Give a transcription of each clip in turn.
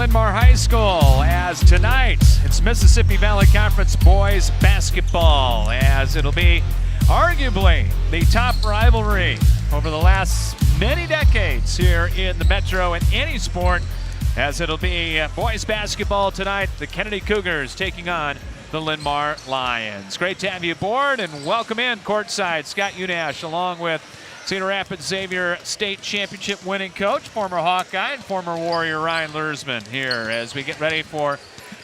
Linn-Mar High School, as tonight it's Mississippi Valley Conference boys basketball, as it'll be arguably the top rivalry over the last many decades here in the Metro in any sport, as it'll be boys basketball tonight. The Kennedy Cougars taking on the Linn-Mar Lions. Great to have you aboard, and welcome in courtside Scott Unash, along with Cedar Rapids Xavier State Championship winning coach, former Hawkeye and former Warrior Ryan Luersman here as we get ready for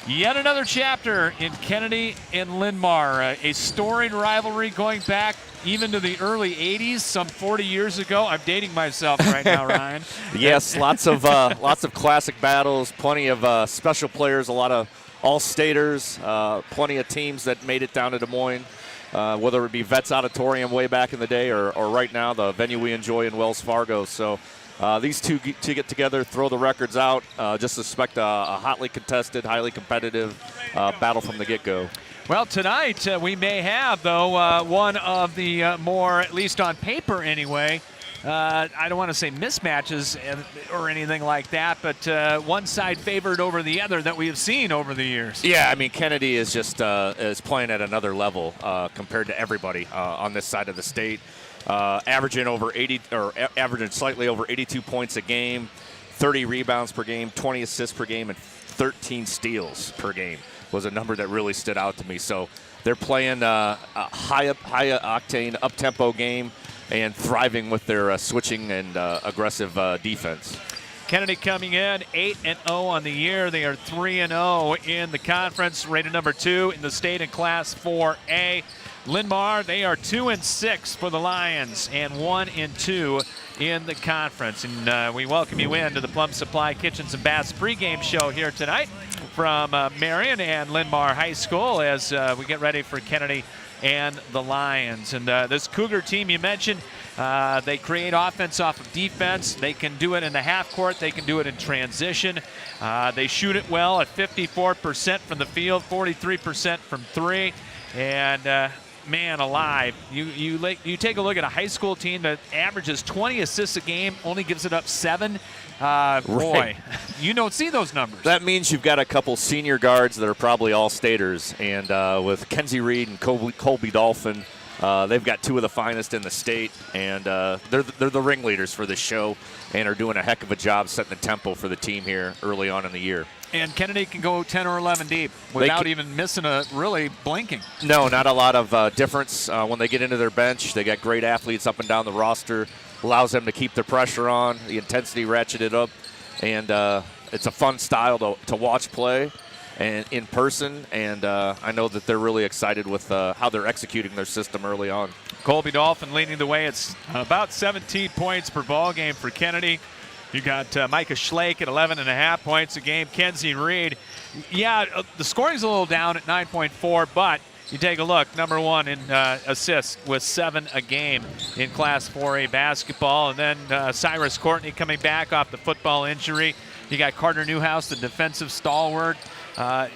yet another chapter in Kennedy and Linn-Mar. A storied rivalry going back even to the early 80s, some 40 years ago. I'm dating myself right now, Ryan. Yes, lots of classic battles, plenty of special players, a lot of all-staters, plenty of teams that made it down to Des Moines. Whether it be Vets Auditorium way back in the day or right now, the venue we enjoy in Wells Fargo. So these two get together, throw the records out, just expect a hotly contested, highly competitive battle from the get-go. Well, tonight we may have, though, one of the more, at least on paper anyway, I don't want to say mismatches or anything like that, but one side favored over the other that we have seen over the years. Yeah, I mean, Kennedy is just is playing at another level compared to everybody on this side of the state. Averaging slightly over 82 points a game, 30 rebounds per game, 20 assists per game, and 13 steals per game was a number that really stood out to me. So they're playing a high octane, up-tempo game, and thriving with their switching and aggressive defense. Kennedy coming in 8-0 on the year. They are 3-0 in the conference, rated number 2 in the state in Class 4A. Linn-Mar, they are 2-6 for the Lions and 1-2 in the conference. And we welcome you into the Plum Supply Kitchens and Baths pregame show here tonight from Marion and Linn-Mar High School as we get ready for Kennedy and the Lions. And this Cougar team you mentioned, they create offense off of defense. They can do it in the half court. They can do it in transition. They shoot it well at 54% from the field, 43% from three. And man alive, you take a look at a high school team that averages 20 assists a game, only gives it up 7. Boy, you don't see those numbers. That means you've got a couple senior guards that are probably all-staters, and with Kenzie Reed and Colby Dolphin, they've got 2 of the finest in the state, and they're the ringleaders for this show and are doing a heck of a job setting the tempo for the team here early on in the year. And Kennedy can go 10 or 11 deep without even missing really blinking. No, not a lot of difference when they get into their bench. They got great athletes up and down the roster. Allows them to keep the pressure on, the intensity ratcheted up, and it's a fun style to watch play and in person, and I know that they're really excited with how they're executing their system early on. Colby Dolphin leading the way. It's about 17 points per ball game for Kennedy. You got Micah Schlake at 11.5 points a game. Kenzie Reed, yeah, the scoring's a little down at 9.4, but you take a look, number 1 in assists with 7 a game in Class 4A basketball. And then Cyrus Courtney coming back off the football injury. You got Carter Newhouse, the defensive stalwart.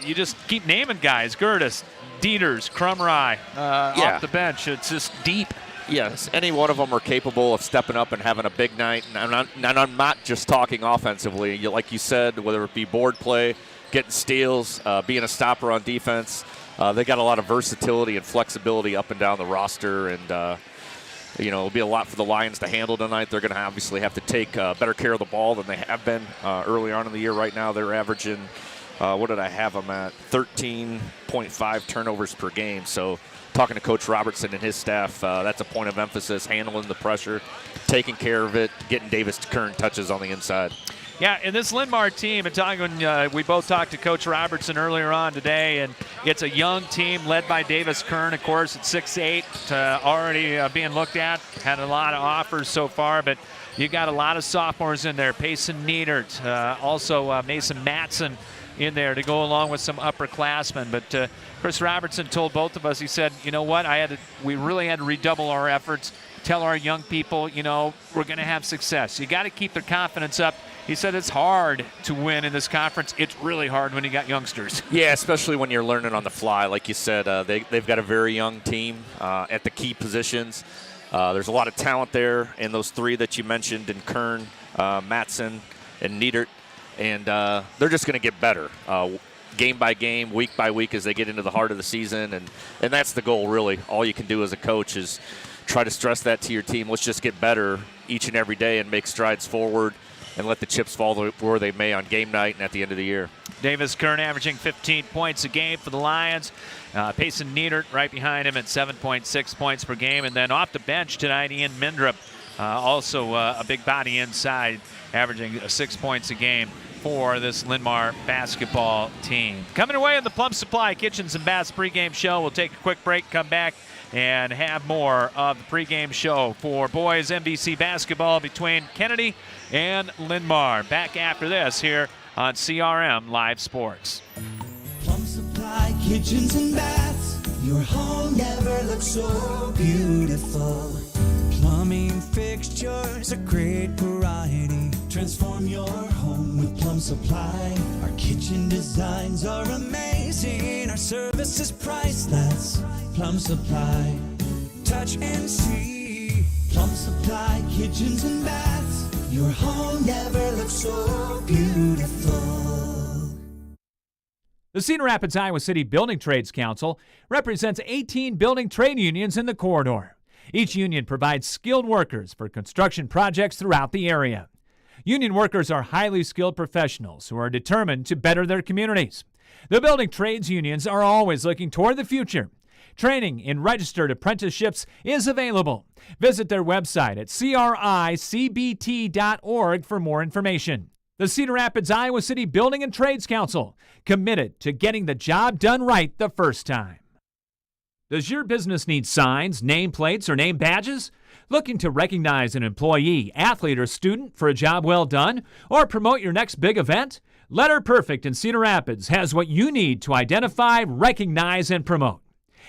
You just keep naming guys. Gertis, Dieters, Crumry off the bench. It's just deep. Yes, any one of them are capable of stepping up and having a big night. And I'm not just talking offensively. Like you said, whether it be board play, getting steals, being a stopper on defense. They got a lot of versatility and flexibility up and down the roster. And, it'll be a lot for the Lions to handle tonight. They're going to obviously have to take better care of the ball than they have been early on in the year. Right now they're averaging, what did I have them at? 13.5 turnovers per game. So talking to Coach Robertson and his staff, that's a point of emphasis, handling the pressure, taking care of it, getting Davis Kern touches on the inside. Yeah, and this Linn-Mar team, we both talked to Coach Robertson earlier on today, and it's a young team led by Davis Kern, of course, at 6'8", already being looked at. Had a lot of offers so far, but you got a lot of sophomores in there. Payson Niedert, also Mason Matson in there to go along with some upperclassmen. But Chris Robertson told both of us, he said, you know what, we really had to redouble our efforts, tell our young people, we're going to have success. You got to keep their confidence up. He said it's hard to win in this conference. It's really hard when you got youngsters. Yeah, especially when you're learning on the fly. Like you said, they've got a very young team at the key positions. There's a lot of talent there in those 3 that you mentioned in Kern, Matson, and Niedert. and they're just going to get better. Game by game, week by week, as they get into the heart of the season, and that's the goal, really. All you can do as a coach is try to stress that to your team. Let's just get better each and every day and make strides forward and let the chips fall where they may on game night and at the end of the year. Davis Kern averaging 15 points a game for the Lions. Payson Niedert right behind him at 7.6 points per game. And then off the bench tonight, Ian Mindrup, also a big body inside, averaging 6 points a game for this Linn-Mar basketball team. Coming away on the Plum Supply Kitchens and Baths pregame show. We'll take a quick break, come back, and have more of the pregame show for boys MVC basketball between Kennedy and Linn-Mar. Back after this here on CRM Live Sports. Plum Supply Kitchens and Baths, your home never looks so beautiful. Plumbing fixtures, a great variety. Transform your home with Plum Supply. Our kitchen designs are amazing. Our service is priceless. Plum Supply, touch and see. Plum Supply Kitchens and Baths, your home never looks so beautiful. The Cedar Rapids, Iowa City Building Trades Council represents 18 building trade unions in the corridor. Each union provides skilled workers for construction projects throughout the area. Union workers are highly skilled professionals who are determined to better their communities. The building trades unions are always looking toward the future. Training in registered apprenticeships is available. Visit their website at cricbt.org for more information. The Cedar Rapids, Iowa City Building and Trades Council, committed to getting the job done right the first time. Does your business need signs, nameplates, or name badges? Looking to recognize an employee, athlete, or student for a job well done, or promote your next big event? Letter Perfect in Cedar Rapids has what you need to identify, recognize, and promote.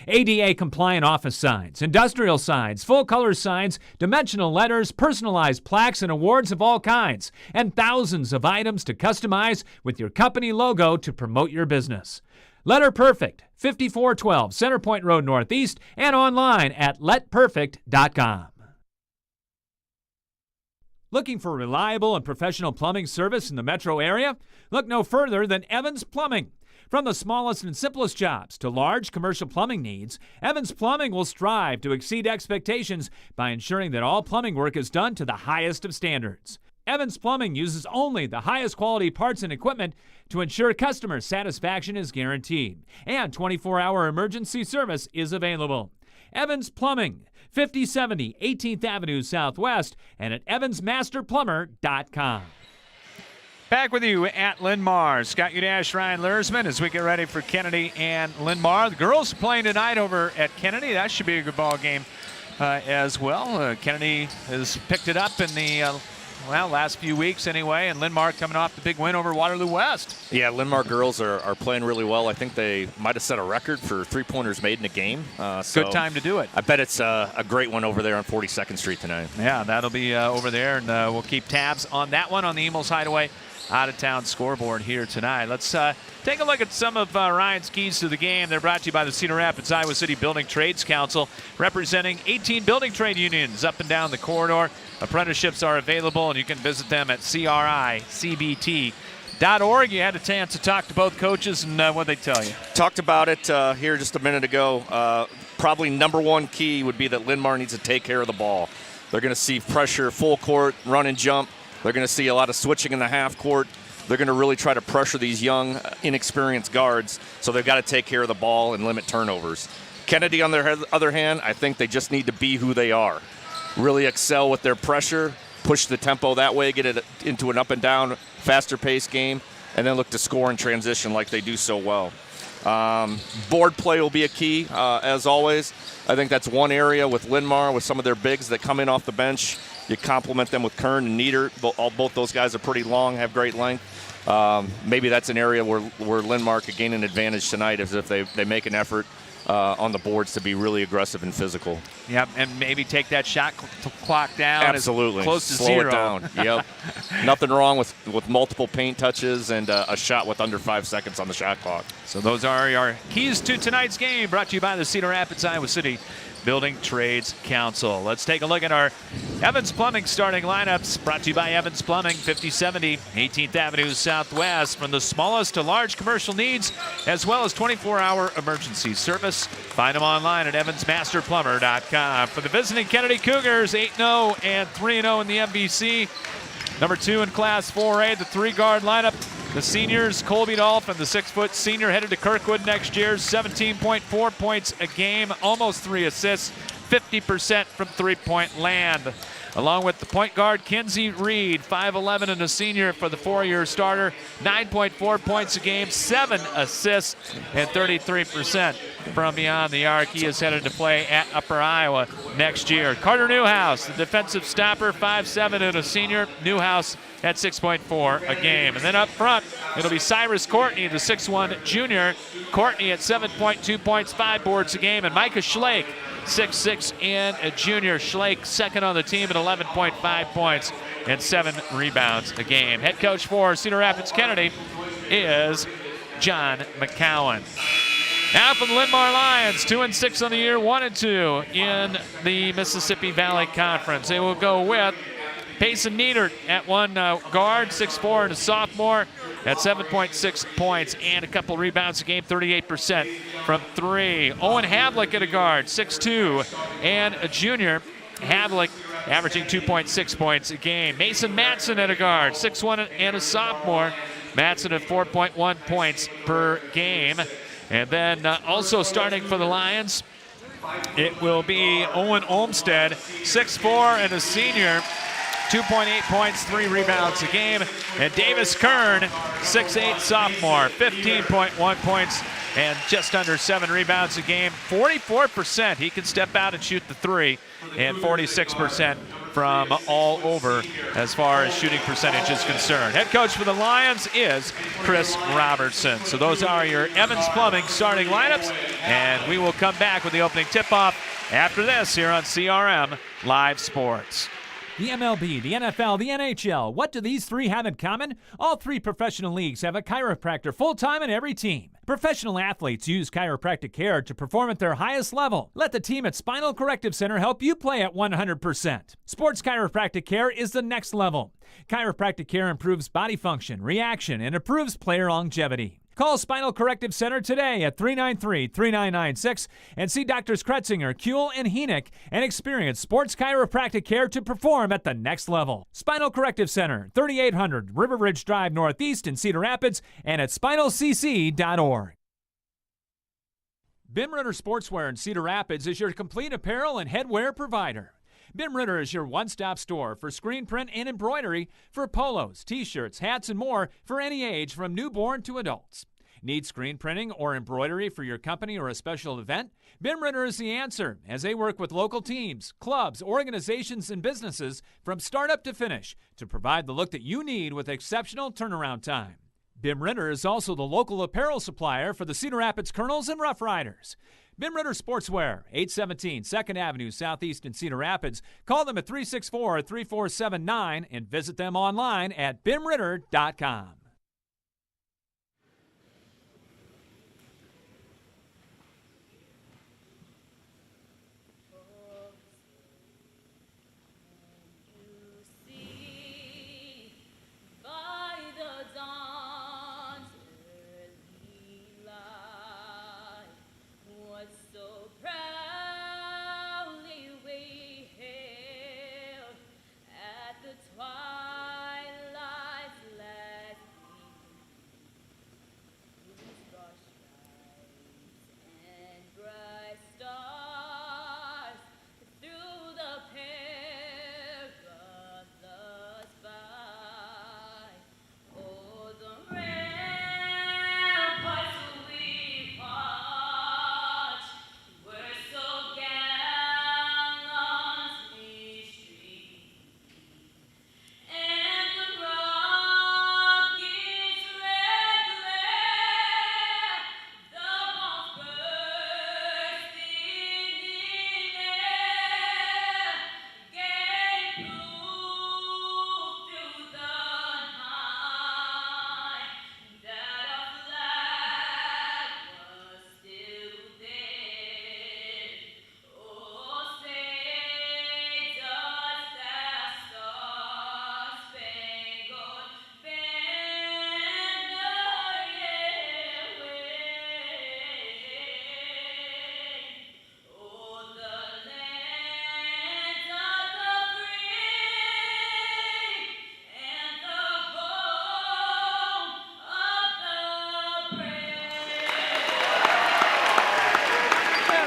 ADA-compliant office signs, industrial signs, full-color signs, dimensional letters, personalized plaques, and awards of all kinds, and thousands of items to customize with your company logo to promote your business. Letter Perfect, 5412 Centerpoint Road Northeast, and online at letperfect.com. Looking for reliable and professional plumbing service in the metro area? Look no further than Evans Plumbing. From the smallest and simplest jobs to large commercial plumbing needs, Evans Plumbing will strive to exceed expectations by ensuring that all plumbing work is done to the highest of standards. Evans Plumbing uses only the highest quality parts and equipment to ensure customer satisfaction is guaranteed, and 24-hour emergency service is available. Evans Plumbing, 5070 18th Avenue Southwest, and at evansmasterplumber.com. Back with you at Linn-Mar. Scott Udash, Ryan Lursman, as we get ready for Kennedy and Linn-Mar. The girls playing tonight over at Kennedy. That should be a good ball game as well. Kennedy has picked it up in the last few weeks anyway, and Linn-Mar coming off the big win over Waterloo West. Yeah, Linn-Mar girls are playing really well. I think they might have set a record for three-pointers made in a game. Good time to do it. I bet it's a great one over there on 42nd Street tonight. Yeah, that'll be over there, and we'll keep tabs on that one on the Emils Hideaway out-of-town scoreboard here tonight. Let's take a look at some of Ryan's keys to the game. They're brought to you by the Cedar Rapids Iowa City Building Trades Council, representing 18 building trade unions up and down the corridor. Apprenticeships are available, and you can visit them at cricbt.org. You had a chance to talk to both coaches, and what they tell you? Talked about it here just a minute ago. Probably number one key would be that Linn-Mar needs to take care of the ball. They're going to see pressure, full court, run and jump. They're going to see a lot of switching in the half court. They're going to really try to pressure these young, inexperienced guards, so they've got to take care of the ball and limit turnovers. Kennedy, on their other hand, I think they just need to be who they are. Really excel with their pressure, push the tempo that way, get it into an up-and-down, faster-paced game, and then look to score in transition like they do so well. Board play will be a key, as always. I think that's one area with Linn-Mar, with some of their bigs that come in off the bench. You complement them with Kern and Nieder. Both those guys are pretty long, have great length. Maybe that's an area where Linn-Mar could gain an advantage tonight if they make an effort on the boards to be really aggressive and physical. Yep, and maybe take that shot clock down. Absolutely. As close to Slow zero. it down. Yep. Nothing wrong with multiple paint touches and a shot with under 5 seconds on the shot clock. So those are our keys to tonight's game, brought to you by the Cedar Rapids Iowa City Building Trades Council. Let's take a look at our Evans Plumbing starting lineups, brought to you by Evans Plumbing, 5070 18th Avenue Southwest. From the smallest to large commercial needs, as well as 24-hour emergency service. Find them online at evansmasterplumber.com. For the visiting Kennedy Cougars, 8-0 and 3-0 in the MVC. Number 2 in Class 4A, the 3-guard lineup. The seniors, Colby Dolphin, the 6-foot senior, headed to Kirkwood next year. 17.4 points a game, almost 3 assists, 50% from three-point land. Along with the point guard, Kinsey Reed, 5'11", and a senior for the 4-year starter. 9.4 points a game, 7 assists, and 33% from beyond the arc. He is headed to play at Upper Iowa next year. Carter Newhouse, the defensive stopper, 5'7", and a senior. Newhouse at 6.4 a game. And then up front, it'll be Cyrus Courtney, the 6'1 junior. Courtney at 7.2 points, 5 boards a game. And Micah Schlake, 6'6", and a junior. Schlake second on the team at 11.5 points and 7 rebounds a game. Head coach for Cedar Rapids Kennedy is John McCowan. Now from the Linn-Mar Lions, 2-6 on the year, 1-2 in the Mississippi Valley Conference. They will go with Payson Neidert at one guard, 6'4", and a sophomore at 7.6 points and a couple rebounds a game, 38% from 3. Owen Havlick at a guard, 6'2", and a junior. Havlick averaging 2.6 points a game. Mason Matson at a guard, 6'1", and a sophomore. Matson at 4.1 points per game. And then also starting for the Lions, it will be Owen Olmstead, 6'4", and a senior. 2.8 points, 3 rebounds a game. And Davis Kern, 6'8", sophomore, 15.1 points and just under 7 rebounds a game. 44%, he can step out and shoot the 3, and 46% from all over as far as shooting percentage is concerned. Head coach for the Lions is Chris Robertson. So those are your Evans Plumbing starting lineups, and we will come back with the opening tip-off after this here on CRM Live Sports. The MLB, the NFL, the NHL. What do these three have in common? All 3 professional leagues have a chiropractor full-time in every team. Professional athletes use chiropractic care to perform at their highest level. Let the team at Spinal Corrective Center help you play at 100%. Sports chiropractic care is the next level. Chiropractic care improves body function, reaction, and improves player longevity. Call Spinal Corrective Center today at 393-3996 and see Drs. Kretzinger, Kuehl, and Henick and experience sports chiropractic care to perform at the next level. Spinal Corrective Center, 3800 River Ridge Drive Northeast in Cedar Rapids and at spinalcc.org. Bim Ritter Sportswear in Cedar Rapids is your complete apparel and headwear provider. Bim Ritter is your one-stop store for screen print and embroidery for polos, t-shirts, hats, and more for any age from newborn to adults. Need screen printing or embroidery for your company or a special event? Bim Ritter is the answer, as they work with local teams, clubs, organizations, and businesses from startup to finish to provide the look that you need with exceptional turnaround time. Bim Ritter is also the local apparel supplier for the Cedar Rapids Colonels and Rough Riders. Bim Ritter Sportswear, 817 2nd Avenue Southeast in Cedar Rapids. Call them at 364-3479 and visit them online at bimritter.com.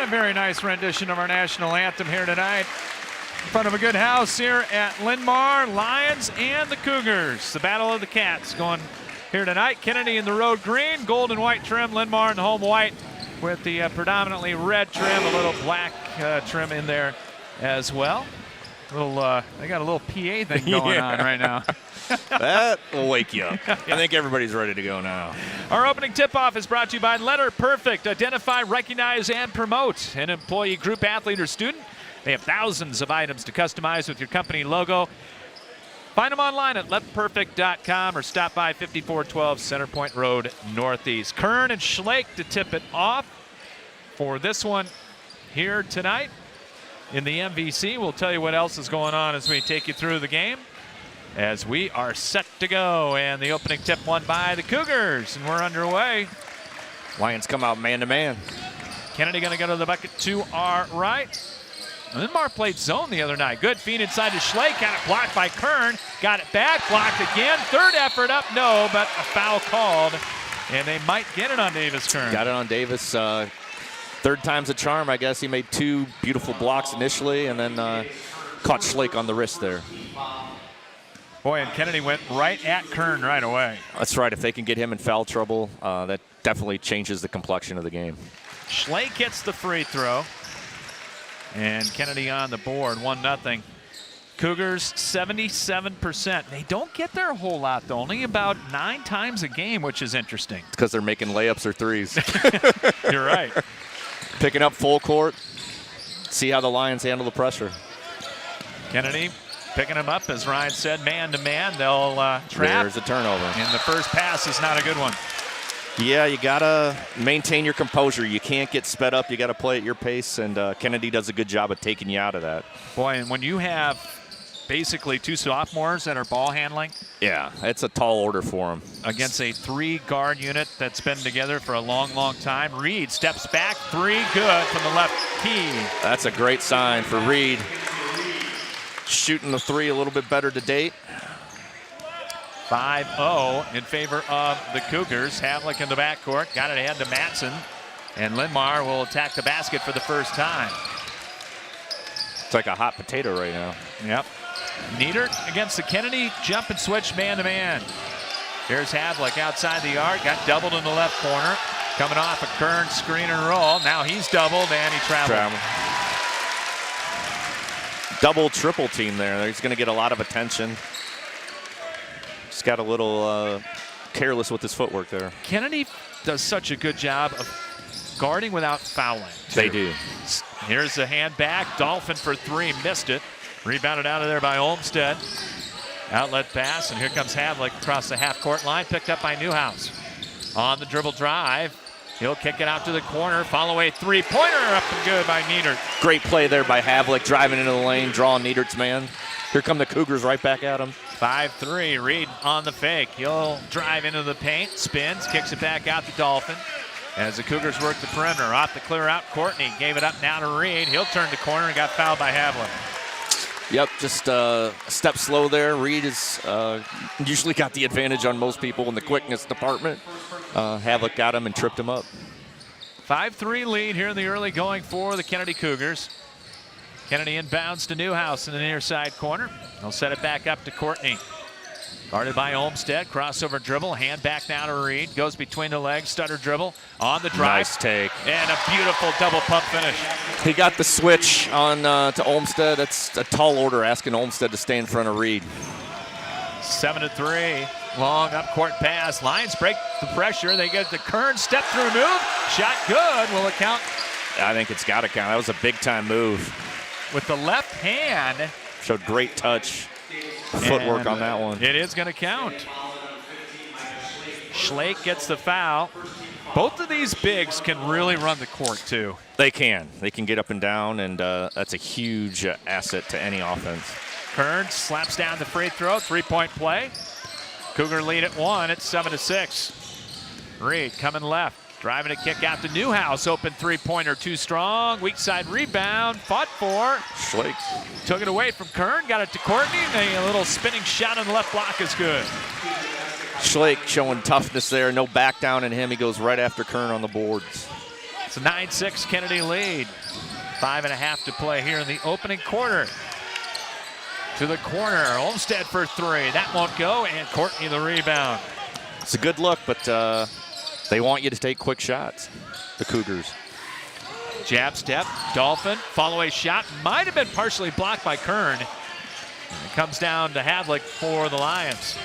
a very nice rendition of our national anthem here tonight. In front of a good house here at Linn-Mar, Lions and the Cougars. The Battle of the Cats going here tonight. Kennedy in the road green, gold and white trim. Linn-Mar in the home white with the predominantly red trim, a little black trim in there as well. They got a little PA thing going on right now. That will wake you up. I think everybody's ready to go now. Our opening tip-off is brought to you by Letter Perfect. Identify, recognize, and promote an employee, group, athlete, or student. They have thousands of items to customize with your company logo. Find them online at letperfect.com or stop by 5412 Centerpoint Road Northeast. Kern and Schlake to tip it off for this one here tonight in the MVC. We'll tell you what else is going on as we take you through the game, as we are set to go. And the opening tip won by the Cougars, and we're underway. Lions come out man-to-man. Kennedy going to go to the bucket to our right. Linn-Mar played zone the other night. Good feed inside to Schlake. Got it blocked by Kern. Got it back. Blocked again. Third effort up. No, but a foul called. And they might get it on Davis Kern. Got it on Davis. Third time's a charm, I guess. He made two beautiful blocks initially and then caught Schlake on the wrist there. Boy, and Kennedy went right at Kern right away. That's right. If they can get him in foul trouble, that definitely changes the complexion of the game. Schlake gets the free throw. And Kennedy on the board, 1-0. Cougars 77%. They don't get there a whole lot, though. Only about 9 times a game, which is interesting. It's because they're making layups or threes. You're right. Picking up full court. See how the Lions handle the pressure. Kennedy picking him up, as Ryan said, man-to-man. They'll trap. There's a turnover. And the first pass is not a good one. Yeah, you got to maintain your composure. You can't get sped up. You got to play at your pace, and Kennedy does a good job of taking you out of that. Boy, and when you have basically 2 sophomores that are ball handling. Yeah, it's a tall order for him. Against a 3-guard unit that's been together for a long, long time. Reed steps back, 3, good from the left key. That's a great sign for Reed. Shooting the 3 a little bit better to date. 5-0 in favor of the Cougars. Havlick in the backcourt, got it ahead to Matson. And Linn-Mar will attack the basket for the first time. It's like a hot potato right now. Yep. Niedert against the Kennedy jump and switch man-to-man. Here's Havlick outside the arc, got doubled in the left corner. Coming off a Kern screen and roll. Now he's doubled and he traveled. Double, triple team there. He's going to get a lot of attention. Just got a little careless with his footwork there. Kennedy does such a good job of guarding without fouling, too. They do. Here's the hand back. Dolphin for 3, missed it. Rebounded out of there by Olmstead. Outlet pass, and here comes Havlick across the half-court line, picked up by Newhouse. On the dribble drive, he'll kick it out to the corner. Follow a 3-pointer up and good by Niedert. Great play there by Havlick, driving into the lane, drawing Niedert's man. Here come the Cougars right back at him. 5-3, Reed on the fake. He'll drive into the paint, spins, kicks it back out to Dolphin. As the Cougars work the perimeter, off the clear out, Courtney gave it up now to Reed. He'll turn the corner and got fouled by Havlick. Yep, just a step slow there. Reed has usually got the advantage on most people in the quickness department. Havlick got him and tripped him up. 5-3 lead here in the early going for the Kennedy Cougars. Kennedy inbounds to Newhouse in the near side corner. He'll set it back up to Courtney. Guarded by Olmstead, crossover dribble, hand back now to Reed. Goes between the legs, stutter dribble, on the drive. Nice take. And a beautiful double pump finish. He got the switch on to Olmstead. That's a tall order, asking Olmstead to stay in front of Reed. 7-3, long up court pass. Lions break the pressure. They get the Kern step through move. Shot good. Will it count? I think it's got to count. That was a big time move. With the left hand. Showed great touch. Footwork on that one. It is going to count. Schlake gets the foul. Both of these bigs can really run the court, too. They can. They can get up and down, and that's a huge asset to any offense. Kern slaps down the free throw. 3-point play. Cougar lead at 1. It's 7-6. Reed coming left. Driving a kick out to Newhouse. Open 3-pointer, too strong. Weak side rebound. Fought for. Schlake took it away from Kern. Got it to Courtney. A little spinning shot on the left block is good. Schlake showing toughness there. No back down in him. He goes right after Kern on the boards. It's a 9-6 Kennedy lead. 5.5 to play here in the opening quarter. To the corner, Olmsted for three. That won't go, and Courtney the rebound. It's a good look, but they want you to take quick shots, the Cougars. Jab step, Dolphin, follow-away shot. Might have been partially blocked by Kern. It comes down to Havlick for the Lions.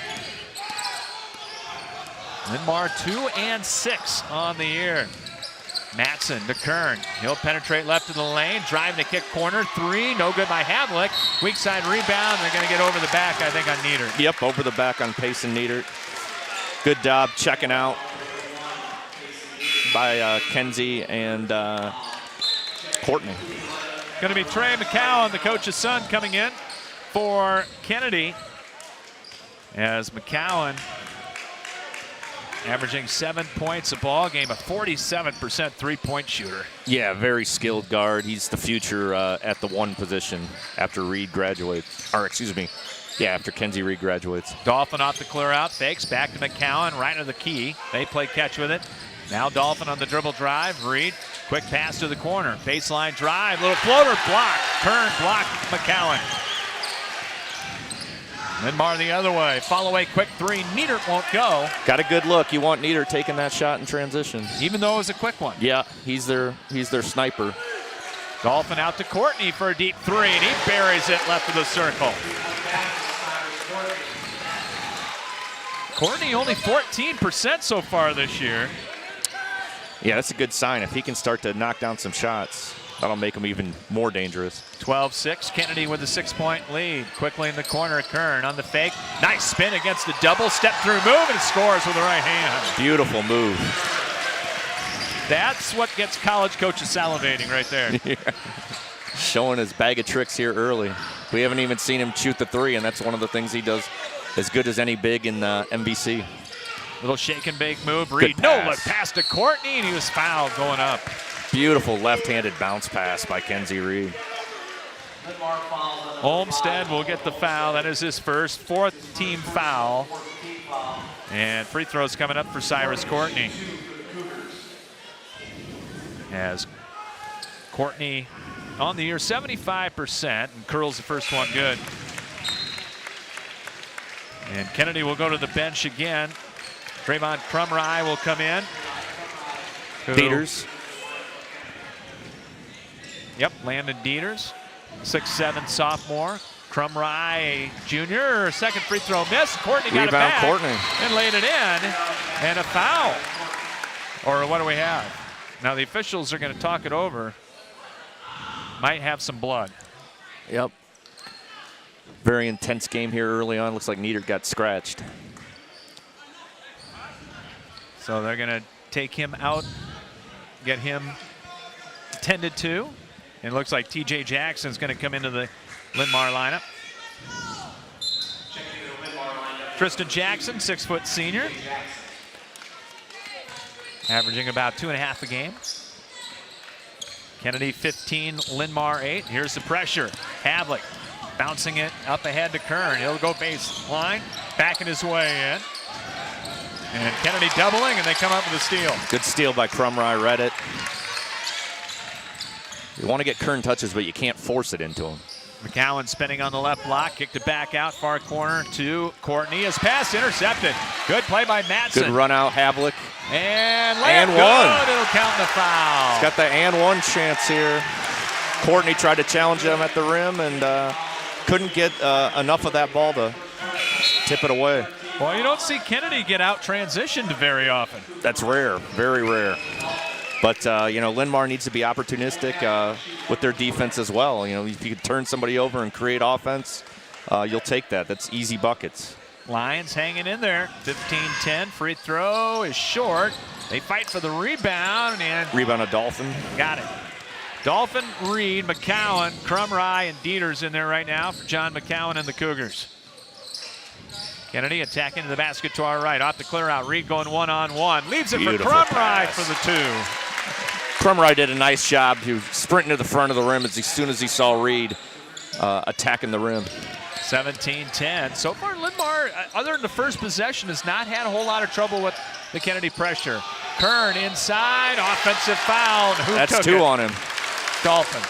Linn-Mar 2 and 6 on the year. Matson to Kern. He'll penetrate left of the lane, drive to kick corner. Three, no good by Havlick. Weak side rebound. They're going to get over the back, I think, on Nieder. Yep, over the back on Payson Nieder. Good job checking out by Kenzie and Courtney. Going to be Trey McCowan, the coach's son, coming in for Kennedy. As McCowan averaging 7 points a ball game, a 47% three-point shooter. Yeah, very skilled guard. He's the future at the one position after Reed graduates. Or excuse me, yeah, after Kenzie Reed graduates. Dolphin off the clear out, fakes back to McCowan, right to the key. They play catch with it. Now Dolphin on the dribble drive. Reed, quick pass to the corner. Baseline drive, little floater block. Kern block McCowan. Linn-Mar the other way. Follow away, quick three. Nieder won't go. Got a good look. You want Nieder taking that shot in transition. Even though it was a quick one. Yeah, he's their sniper. Dolphin out to Courtney for a deep three, and he buries it left of the circle. Courtney only 14% so far this year. Yeah, that's a good sign. If he can start to knock down some shots, that'll make him even more dangerous. 12-6, Kennedy with a 6-point lead. Quickly in the corner, Kern on the fake. Nice spin against the double, step through move, and scores with the right hand. Beautiful move. That's what gets college coaches salivating right there. Yeah. Showing his bag of tricks here early. We haven't even seen him shoot the three, and that's one of the things he does as good as any big in MVC. Little shake and bake move. Reed, no look pass to Courtney, and he was fouled going up. Beautiful left-handed bounce pass by Kenzie Reed. Olmsted will get the foul. That is his first, fourth team foul. And free throws coming up for Cyrus Courtney. As Courtney on the year 75%, and curls the first one good. And Kennedy will go to the bench again. Trayvon Crumry will come in. Dieters. Yep, Landon Dieters, 6'7" sophomore. Crumry Jr., second free throw miss. Courtney got it back Courtney. and laid it in, and a foul. Or what do we have? Now the officials are going to talk it over. Might have some blood. Yep. Very intense game here early on. Looks like Nieder got scratched. So they're going to take him out, get him tended to. And it looks like TJ Jackson's going to come into the Linn-Mar lineup. Tristan Jackson, 6-foot senior. Averaging about 2.5 a game. Kennedy 15, Linn-Mar 8. Here's the pressure. Havlick bouncing it up ahead to Kern. He'll go baseline, backing his way in. And Kennedy doubling, and they come up with a steal. Good steal by Crumry, read it. You want to get Kern touches, but you can't force it into him. McCowan spinning on the left block, kicked it back out, far corner to Courtney. His pass intercepted. Good play by Matson. Good run out, Havlick. And layup And good. one. It'll count the foul. He's got the and one chance here. Courtney tried to challenge him at the rim and couldn't get enough of that ball to tip it away. Well, you don't see Kennedy get out transitioned very often. That's rare, very rare. But, Linn-Mar needs to be opportunistic with their defense as well. You know, if you can turn somebody over and create offense, you'll take that. That's easy buckets. Lions hanging in there. 15-10. Free throw is short. They fight for the rebound. And Rebound of Dolphin. got it. Dolphin, Reed, McCowan, Crumry, and Dieters in there right now for John McCowan and the Cougars. Kennedy attacking to the basket to our right. Off the clear out. Reed going one-on-one. Leaves it Beautiful for Crumry pass. for the two. Crumry did a nice job to sprinting to the front of the rim as soon as he saw Reed attacking the rim. 17-10. So far, Linn-Mar, other than the first possession, has not had a whole lot of trouble with the Kennedy pressure. Kern inside, offensive foul. Who That's took two it? on him. Dolphin.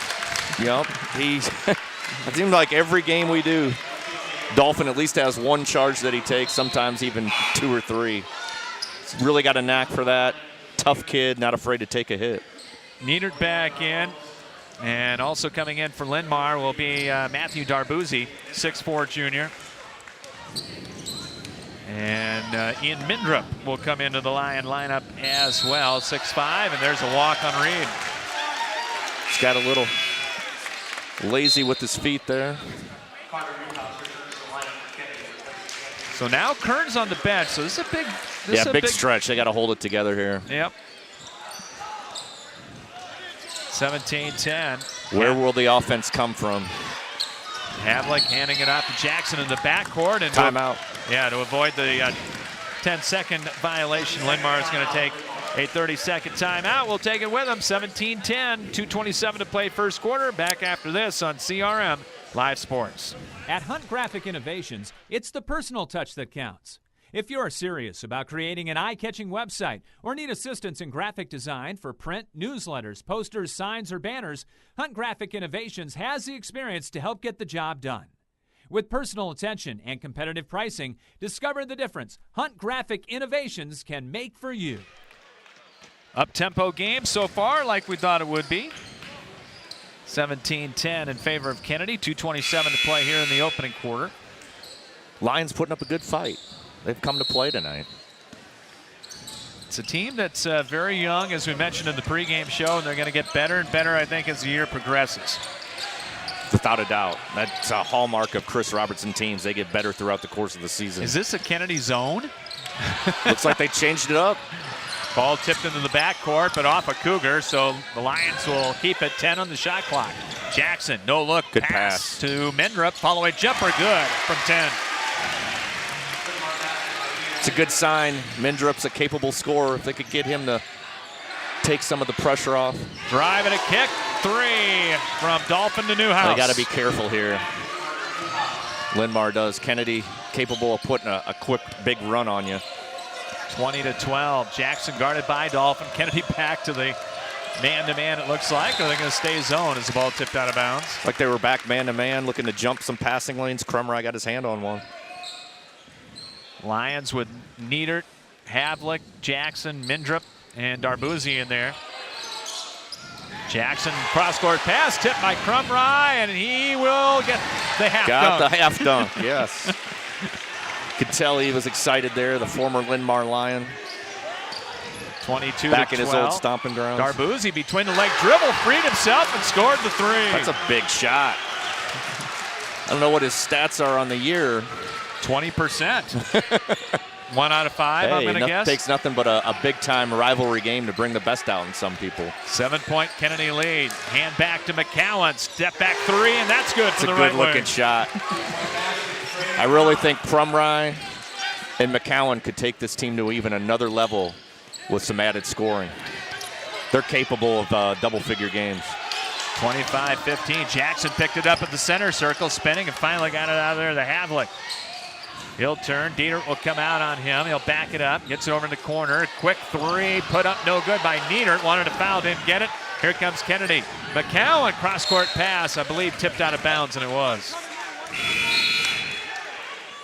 Yep. It seems like every game we do, Dolphin at least has one charge that he takes, sometimes even 2 or 3. He's really got a knack for that. Tough kid, not afraid to take a hit. Niedert back in. And also coming in for Linn-Mar will be Matthew Darbuzzi, 6'4" junior. And Ian Mindrup will come into the Lion lineup as well, 6'5", and there's a walk on Reed. He's got a little lazy with his feet there. So now Kern's on the bench, so this is a big Big stretch. They got to hold it together here. Yep. 17-10. Where will the offense come from? Havlik handing it off to Jackson in the backcourt. And Timeout. To avoid the 10-second violation, Linn-Mar is going to take a 30-second timeout. We'll take it with them. 17-10, 2:27 to play first quarter. Back after this on CRM Live Sports. At Hunt Graphic Innovations, it's the personal touch that counts. If you're serious about creating an eye-catching website or need assistance in graphic design for print, newsletters, posters, signs, or banners, Hunt Graphic Innovations has the experience to help get the job done. With personal attention and competitive pricing, discover the difference Hunt Graphic Innovations can make for you. Up-tempo game so far, like we thought it would be. 17-10 in favor of Kennedy. 2:27 to play here in the opening quarter. Lions putting up a good fight. They've come to play tonight. It's a team that's very young, as we mentioned in the pregame show, and they're going to get better and better, I think, as the year progresses. Without a doubt. That's a hallmark of Chris Robertson teams. They get better throughout the course of the season. Is this a Kennedy zone? Looks like they changed it up. Ball tipped into the backcourt, but off a Cougar, so the Lions will keep it 10 on the shot clock. Jackson, no look. Good pass. To Mindrup. Follow-away jumper, good from 10. It's a good sign. Mindrup's a capable scorer. If they could get him to take some of the pressure off. Drive and a kick. 3 from Dolphin to Newhouse. They got to be careful here. Linn-Mar does. Kennedy capable of putting a quick, big run on you. 20-12. Jackson guarded by Dolphin. Kennedy back to the man-to-man, it looks like. Or they're going to stay zone as the ball tipped out of bounds. Like they were back man-to-man, looking to jump some passing lanes. Crumry got his hand on one. Lions with Niedert, Havlik, Jackson, Mindrup, and Darbuzzi in there. Jackson, cross-court pass, tipped by Crumry, and he will get the half dunk. Got the half dunk, yes. Could tell he was excited there, the former Linn-Mar Lion. 22-12. Back at his old stomping grounds. Darbuzzi between the leg dribble, freed himself, and scored the 3. That's a big shot. I don't know what his stats are on the year. 20%. 1 out of 5, hey, I'm going to guess. Takes nothing but a big-time rivalry game to bring the best out in some people. 7-point Kennedy lead. Hand back to McCowan. Step back 3, and that's good for the right wing. It's a good-looking shot. I really think Crumry and McCowan could take this team to even another level with some added scoring. They're capable of double-figure games. 25-15. Jackson picked it up at the center circle, spinning, and finally got it out of there to Havlik. He'll turn. Niedert will come out on him. He'll back it up. Gets it over in the corner. Quick 3. Put up no good by Niedert. Wanted to foul. Didn't get it. Here comes Kennedy. McCowan, cross-court pass. I believe tipped out of bounds, and it was.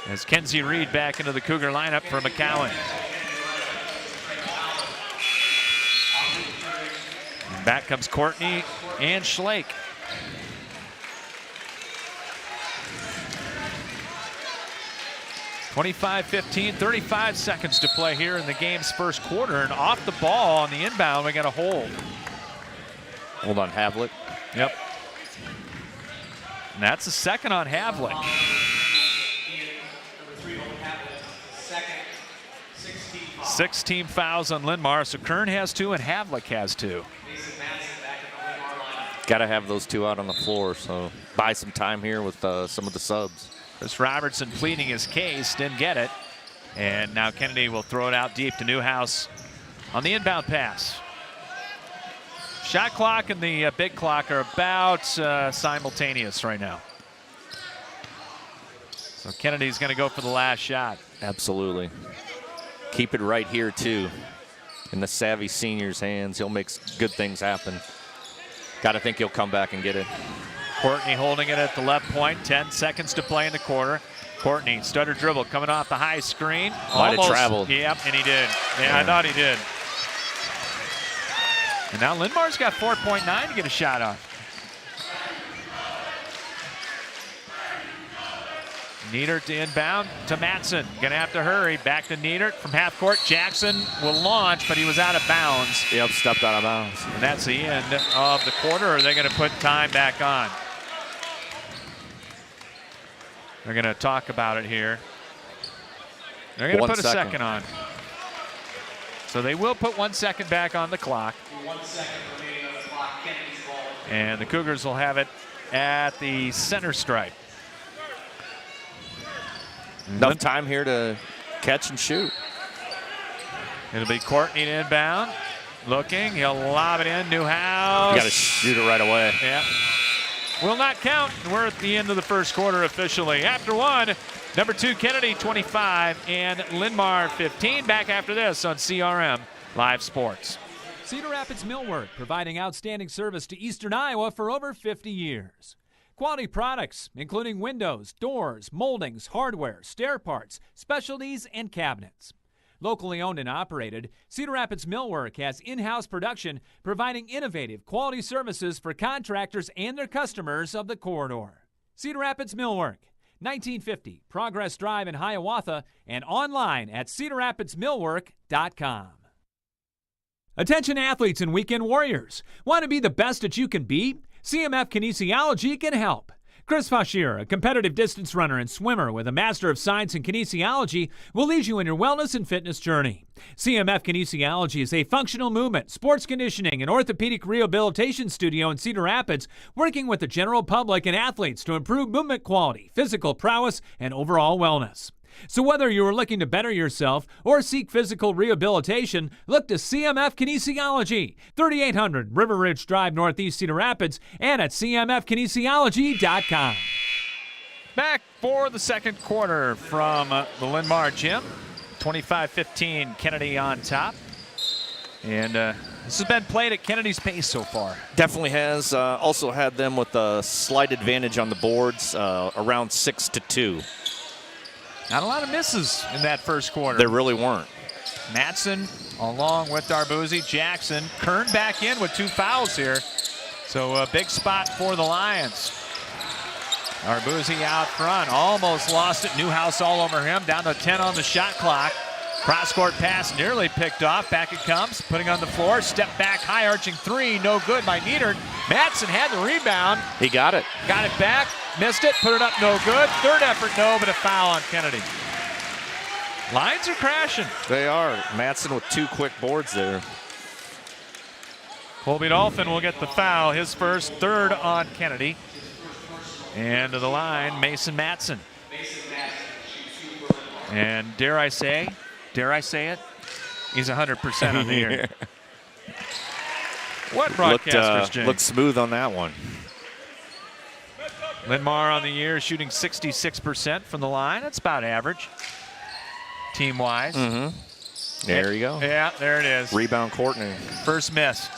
As Kenzie Reed back into the Cougar lineup for McCowan. Back comes Courtney and Schlake. (25-15), 35 seconds to play here in the game's first quarter. And off the ball on the inbound, we got a hold. Hold on, Havlik. Yep. And that's the second on Havlik. 16 fouls on Linn-Mar, so Kern has 2 and Havlik has 2. Got to have those 2 out on the floor, so buy some time here with some of the subs. Chris Robertson pleading his case, didn't get it. And now Kennedy will throw it out deep to Newhouse on the inbound pass. Shot clock and the big clock are about simultaneous right now. So Kennedy's going to go for the last shot. Absolutely. Keep it right here, too. In the savvy senior's hands. He'll make good things happen. Got to think he'll come back and get it. Courtney holding it at the left point. 10 seconds to play in the quarter. Courtney, stutter dribble coming off the high screen. Might have traveled. Yep, and he did. Yeah, I thought he did. And now Linn-Mar's got 4.9 to get a shot off. Niedert to inbound to Matson. Gonna have to hurry. Back to Niedert from half court. Jackson will launch, but he was out of bounds. Yep, stepped out of bounds. And that's the end of the quarter. Or are they gonna put time back on? They're gonna talk about it here. They're gonna put a second on. So they will put 1 second back on the clock. 1 second remaining on the clock. Kennedy's ball. And the Cougars will have it at the center stripe. Enough time here to catch and shoot. It'll be Courtney to inbound. Looking, he'll lob it in. Newhouse. You got to shoot it right away. Yeah. Will not count. We're at the end of the first quarter officially. After one, number 2 Kennedy 25 and Linn-Mar 15. Back after this on CRM Live Sports. Cedar Rapids Millwork, providing outstanding service to Eastern Iowa for over 50 years. Quality products, including windows, doors, moldings, hardware, stair parts, specialties, and cabinets. Locally owned and operated, Cedar Rapids Millwork has in-house production, providing innovative quality services for contractors and their customers of the corridor. Cedar Rapids Millwork, 1950 Progress Drive in Hiawatha, and online at cedarrapidsmillwork.com. Attention athletes and weekend warriors. Want to be the best that you can be? CMF Kinesiology can help. Chris Fauchier, a competitive distance runner and swimmer with a Master of Science in Kinesiology, will lead you in your wellness and fitness journey. CMF Kinesiology is a functional movement, sports conditioning, and orthopedic rehabilitation studio in Cedar Rapids, working with the general public and athletes to improve movement quality, physical prowess, and overall wellness. So whether you are looking to better yourself or seek physical rehabilitation, look to CMF Kinesiology, 3800 River Ridge Drive, Northeast Cedar Rapids, and at cmfkinesiology.com. Back for the second quarter from the Linn-Mar gym. 25-15, Kennedy on top. And this has been played at Kennedy's pace so far. Definitely has. Also had them with a slight advantage on the boards, around 6-2. Not a lot of misses in that first quarter. There really weren't. Matson along with Darbuzzi. Jackson, Kern back in with 2 fouls here. So a big spot for the Lions. Darbuzzi out front, almost lost it. Newhouse all over him, down to 10 on the shot clock. Cross-court pass nearly picked off. Back it comes, putting on the floor. Step back, high arching 3, no good by Niedert. Matson had the rebound. He got it. Got it back, missed it, put it up, no good. Third effort, no, but a foul on Kennedy. Lions are crashing. They are. Matson with 2 quick boards there. Colby Dolphin will get the foul, his first, third on Kennedy. And to the line, Mason Matson. And dare I say it, he's 100% on the year. What broadcasters, James? Looked smooth on that one. Linn-Mar on the year shooting 66% from the line. That's about average, team-wise. There you go. Yeah, there it is. Rebound Courtney. First miss.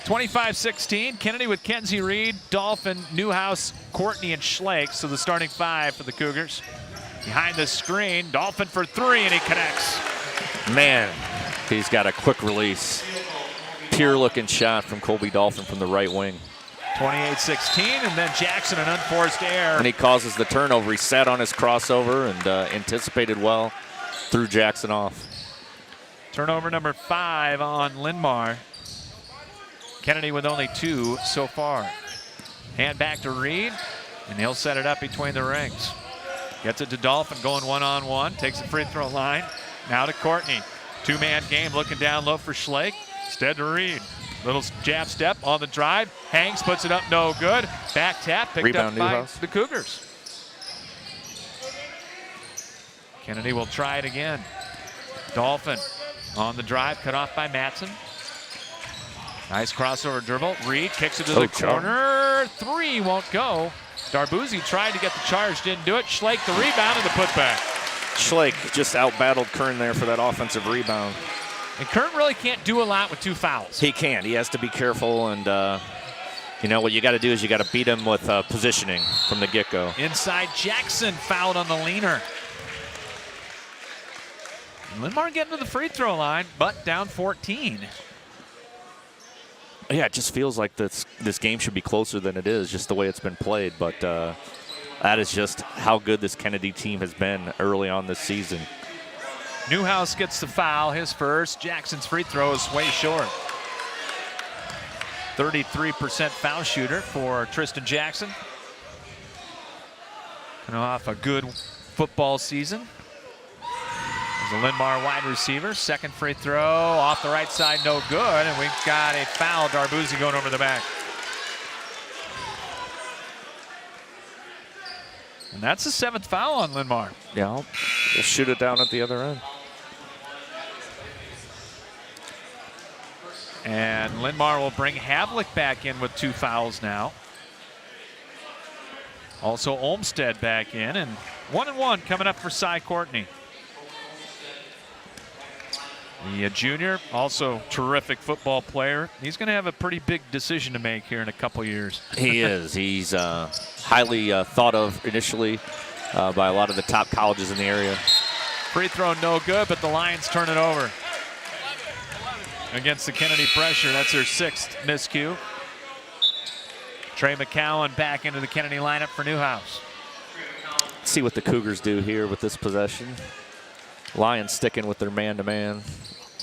25-16, Kennedy with Kenzie Reed, Dolphin, Newhouse, Courtney, and Schlake. So the starting 5 for the Cougars. Behind the screen, Dolphin for 3, and he connects. Man, he's got a quick release. Pure-looking shot from Colby Dolphin from the right wing. 28-16, and then Jackson, an unforced error. And he causes the turnover. He sat on his crossover and anticipated well, threw Jackson off. Turnover number 5 on Linn-Mar. Kennedy with only 2 so far. Hand back to Reed, and he'll set it up between the rings. Gets it to Dolphin, going one-on-one, takes the free throw line. Now to Courtney. 2-man game, looking down low for Schlake. Instead to Reed. Little jab step on the drive. Hangs, puts it up, no good. Back tap, picked Rebound, up by Newhouse. the Cougars. Kennedy will try it again. Dolphin on the drive, cut off by Matson. Nice crossover dribble. Reed kicks it to the corner. Linn-Mar, 3 won't go. Darbuzzi tried to get the charge, didn't do it. Schlake the rebound and the putback. Schlake just out-battled Kern there for that offensive rebound. And Kern really can't do a lot with 2 fouls. He can't. He has to be careful, and you know what you got to do is you got to beat him with positioning from the get-go. Inside Jackson fouled on the leaner. Linn-Mar getting to the free throw line, but down 14. Yeah, it just feels like this game should be closer than it is, just the way it's been played. But that is just how good this Kennedy team has been early on this season. Newhouse gets the foul, his first. Jackson's free throw is way short. 33% foul shooter for Tristan Jackson. Coming off a good football season. As a Linn-Mar wide receiver, second free throw off the right side, no good, and we've got a foul. Darbuzzi going over the back. And that's the 7th foul on Linn-Mar. Yeah, we'll shoot it down at the other end. And Linn-Mar will bring Havlick back in with 2 fouls now. Also Olmstead back in, and 1-1 coming up for Cy Courtney. The junior, also terrific football player. He's going to have a pretty big decision to make here in a couple years. He is. He's highly thought of initially by a lot of the top colleges in the area. Free throw no good, but the Lions turn it over. Against the Kennedy pressure, that's their 6th miscue. Trey McCowan back into the Kennedy lineup for Newhouse. Let's see what the Cougars do here with this possession. Lions sticking with their man-to-man.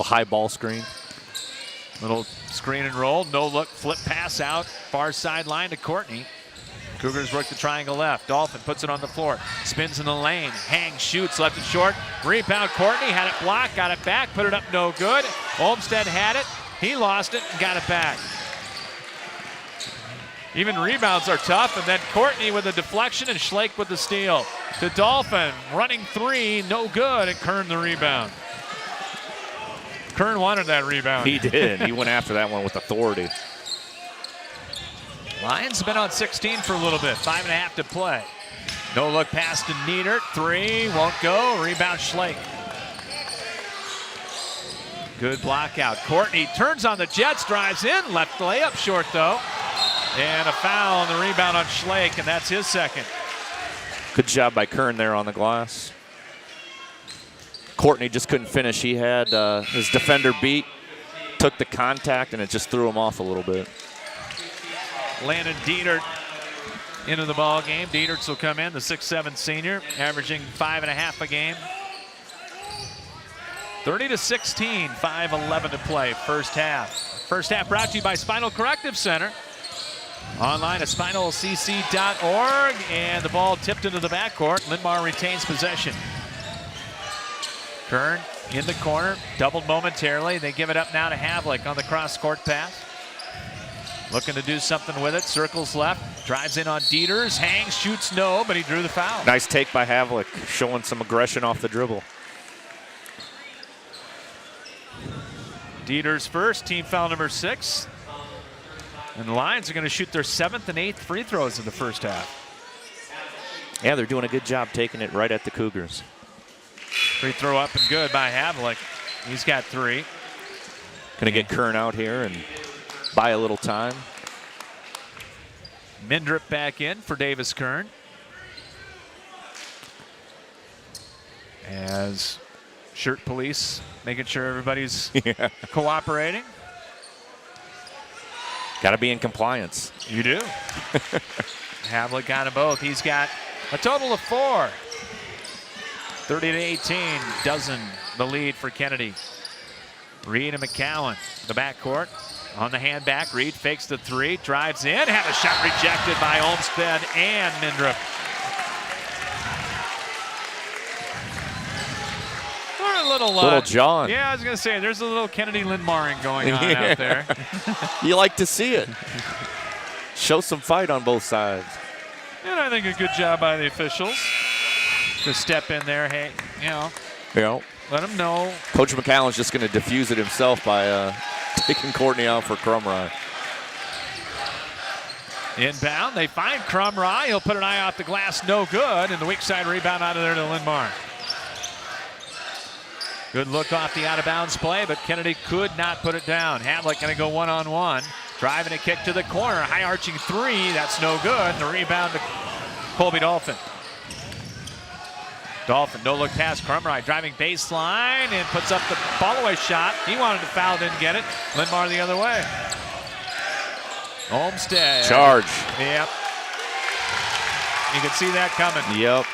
A high ball screen. Little screen and roll, no look, flip pass out, far sideline to Courtney. Cougars work the triangle left. Dolphin puts it on the floor, spins in the lane, hangs, shoots, left it short. Rebound, Courtney had it blocked, got it back, put it up, no good. Olmstead had it, he lost it, and got it back. Even rebounds are tough, and then Courtney with a deflection and Schlake with the steal. To Dolphin, running 3, no good, and Kern the rebound. Kern wanted that rebound. He did. He went after that one with authority. Lions have been on 16 for a little bit, 5.5 to play. No look pass to Nieder, 3, won't go, rebound Schlake. Good block out. Courtney turns on the Jets, drives in, left layup short though. And a foul on the rebound on Schlake, and that's his 2nd. Good job by Kern there on the glass. Courtney just couldn't finish. He had his defender beat, took the contact, and it just threw him off a little bit. Landon Dietert into the ball game. Dieterts will come in, the 6'7" senior, averaging 5.5 a game. 30-16, 5:11 to play, first half. First half brought to you by Spinal Corrective Center. Online at spinalcc.org, and the ball tipped into the backcourt. Linn-Mar retains possession. Kern in the corner, doubled momentarily. They give it up now to Havlick on the cross-court pass. Looking to do something with it, circles left, drives in on Dieters, hangs, shoots no, but he drew the foul. Nice take by Havlick, showing some aggression off the dribble. Dieters first, team foul number 6. And the Lions are going to shoot their 7th and 8th free throws in the first half. Yeah, they're doing a good job taking it right at the Cougars. Free throw up and good by Havlick. He's got 3. Gonna get Kern out here and buy a little time. Mindrip back in for Davis Kern. As shirt police making sure everybody's cooperating. Got to be in compliance. You do. Havlick got them both. He's got a total of 4. 30-18, dozen the lead for Kennedy. Reed and McCowan, the backcourt. On the hand back, Reed fakes the 3, drives in, had a shot rejected by Olmstead and Mindrip. Little John. Yeah, I was going to say, there's a little Kennedy Linn-Maring going on out there. You like to see it. Show some fight on both sides. And I think a good job by the officials to step in there. Hey, let them know. Coach McCallum's just going to diffuse it himself by taking Courtney out for crumb ride. Inbound, they find Crumry. He'll put an eye off the glass, no good. And the weak side rebound out of there to Linn-Mar. Good look off the out-of-bounds play, but Kennedy could not put it down. Havlick going to go one-on-one. Driving a kick to the corner. High-arching three. That's no good. And the rebound to Colby Dolphin. Dolphin, no-look pass. Crumry driving baseline and puts up the fall-away shot. He wanted to foul, didn't get it. Linn-Mar the other way. Olmsted. Charge. Yep. You can see that coming. Yep.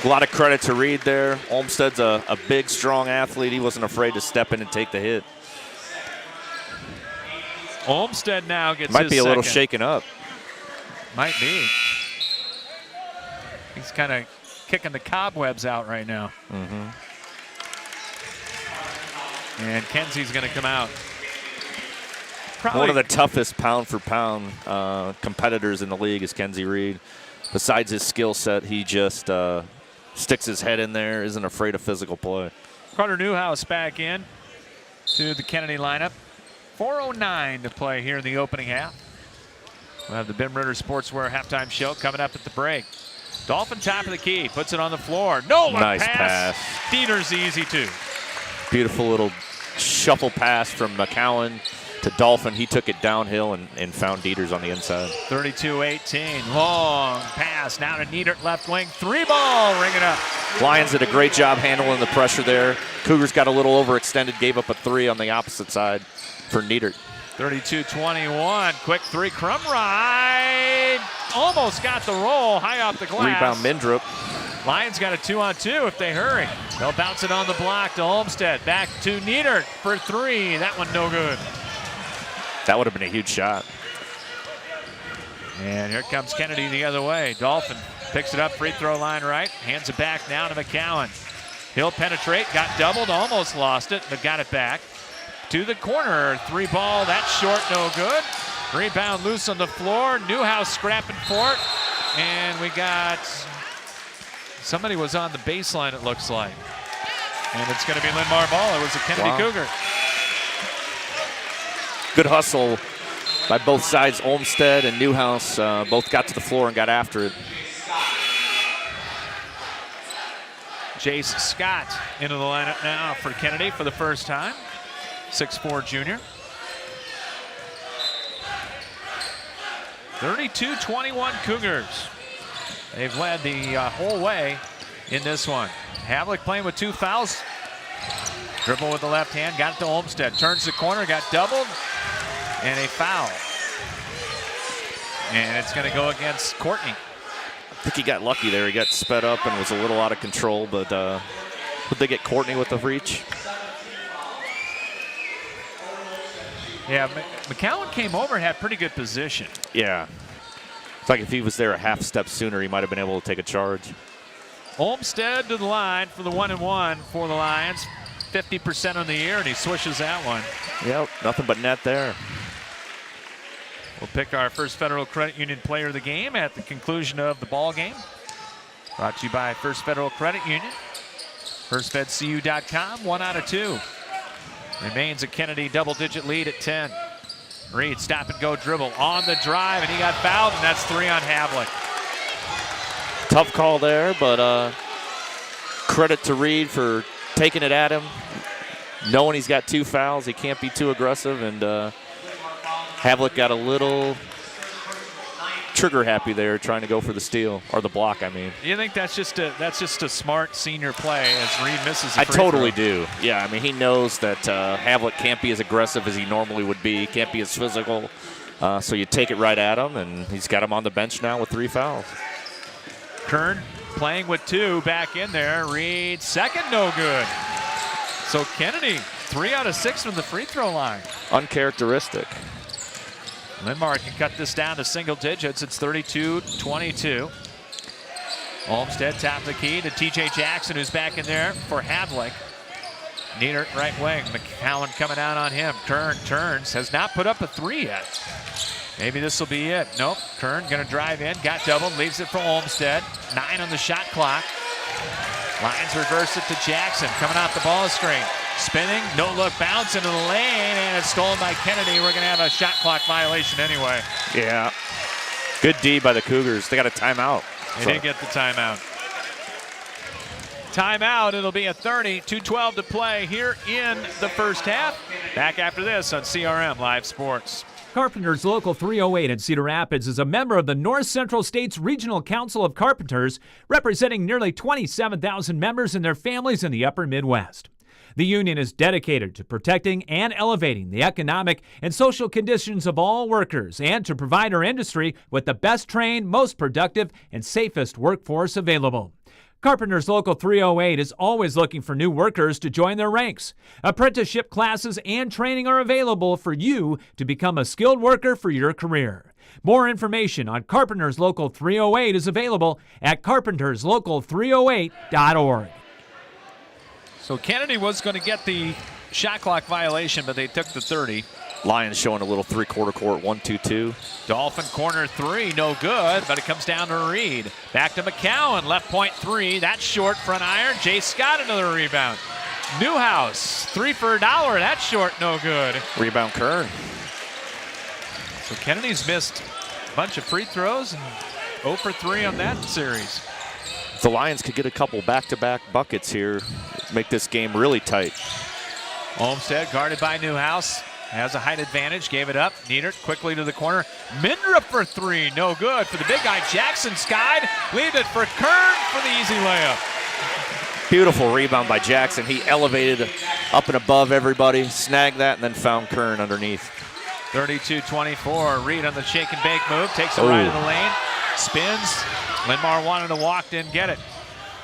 A lot of credit to Reed there. Olmsted's a big, strong athlete. He wasn't afraid to step in and take the hit. Olmsted now gets Might his be a little second. shaken up. Might be. He's kind of kicking the cobwebs out right now. Mm-hmm. And Kenzie's going to come out. Probably One of the toughest pound-for-pound competitors in the league is Kenzie Reed. Besides his skill set, he just sticks his head in there, isn't afraid of physical play. Carter Newhouse back in to the Kennedy lineup. 4:09 to play here in the opening half. We'll have the Ben Ritter Sportswear halftime show coming up at the break. Dolphin top of the key, puts it on the floor. No look Nice pass. pass. Dieter's easy too. Beautiful little shuffle pass from McCowan to Dolphin. He took it downhill and found Dieters on the inside. 32-18. Long pass now to Niedert left wing. Three ball, ring it up. Lions did a great job handling the pressure there. Cougars got a little overextended, gave up a three on the opposite side for Niedert. 32-21. Quick three. Crumry almost got the roll. High off the glass. Rebound Mindrup. Lions got a 2-on-2 if they hurry. They'll bounce it on the block to Olmsted. Back to Niedert for three. That one no good. That would have been a huge shot. And here comes Kennedy the other way. Dolphin picks it up, free throw line right. Hands it back now to McCowan. He'll penetrate, got doubled, almost lost it, but got it back. To the corner, three ball, that's short, no good. Rebound loose on the floor. Newhouse scrapping for it. And we got, somebody was on the baseline it looks like. And it's going to be Linn-Mar ball. It was a Kennedy Cougar. Good hustle by both sides. Olmsted and Newhouse both got to the floor and got after it. Jace Scott into the lineup now for Kennedy for the first time. 6'4" junior. 32-21 Cougars. They've led the whole way in this one. Havlick playing with 2 fouls. Dribble with the left hand, got it to Olmsted. Turns the corner, got doubled, and a foul. And it's going to go against Courtney. I think he got lucky there. He got sped up and was a little out of control, but would they get Courtney with the reach? Yeah, McCowan came over and had pretty good position. Yeah. It's like if he was there a half step sooner, he might have been able to take a charge. Olmsted to the line for the 1-and-1 for the Lions. 50% on the year, and he swishes that one. Yep, nothing but net there. We'll pick our First Federal Credit Union player of the game at the conclusion of the ball game. Brought to you by First Federal Credit Union. FirstFedCU.com, 1 out of 2. Remains a Kennedy double-digit lead at 10. Reed, stop and go dribble on the drive, and he got fouled, and that's 3 on Havlick. Tough call there, but credit to Reed for taking it at him. Knowing he's got 2 fouls, he can't be too aggressive, and Havlick got a little trigger happy there trying to go for the steal, or the block, I mean. You think that's just a smart senior play as Reed misses the I free totally throw? do. Yeah, I mean, he knows that Havlick can't be as aggressive as he normally would be, can't be as physical. So you take it right at him, and he's got him on the bench now with 3 fouls. Kern playing with 2 back in there. Reed, second, no good. So Kennedy, 3 out of 6 from the free throw line. Uncharacteristic. Linn-Mar can cut this down to single digits. It's 32-22. Olmsted top of the key to TJ Jackson, who's back in there for Havlick. Niedert right wing. McCowan coming out on him. Kern turns, has not put up a 3 yet. Maybe this will be it. Nope. Kern going to drive in, got doubled, leaves it for Olmsted. 9 on the shot clock. Lions reverse it to Jackson, coming off the ball screen. Spinning, no look, bounce into the lane, and it's stolen by Kennedy. We're going to have a shot clock violation anyway. Yeah, Good D by the Cougars. They got a timeout. They did get the timeout. Timeout. It'll be a 30, 2:12 to play here in the first half. Back after this on CRM Live Sports. Carpenters Local 308 in Cedar Rapids is a member of the North Central States Regional Council of Carpenters, representing nearly 27,000 members and their families in the upper Midwest. The union is dedicated to protecting and elevating the economic and social conditions of all workers and to provide our industry with the best trained, most productive, and safest workforce available. Carpenters Local 308 is always looking for new workers to join their ranks. Apprenticeship classes and training are available for you to become a skilled worker for your career. More information on Carpenters Local 308 is available at carpenterslocal308.org. So Kennedy was going to get the shot clock violation, but they took the 30. Lions showing a little three-quarter court 1-2-2. Dolphin corner three, no good, but it comes down to Reed. Back to McCowan, left point three. That's short, front iron. Jay Scott, another rebound. Newhouse, three for $1. That's short, no good. Rebound Kern. So Kennedy's missed a bunch of free throws and 0 for 3 on that series. If the Lions could get a couple back-to-back buckets here, make this game really tight. Olmstead guarded by Newhouse. Has a height advantage, gave it up. Niedert quickly to the corner. Mindrup for three, no good for the big guy. Jackson skied, leave it for Kern for the easy layup. Beautiful rebound by Jackson. He elevated up and above everybody, snagged that, and then found Kern underneath. 32-24, Reed on the shake and bake move, takes it right in the lane, spins. Linn-Mar wanted to walk, didn't get it.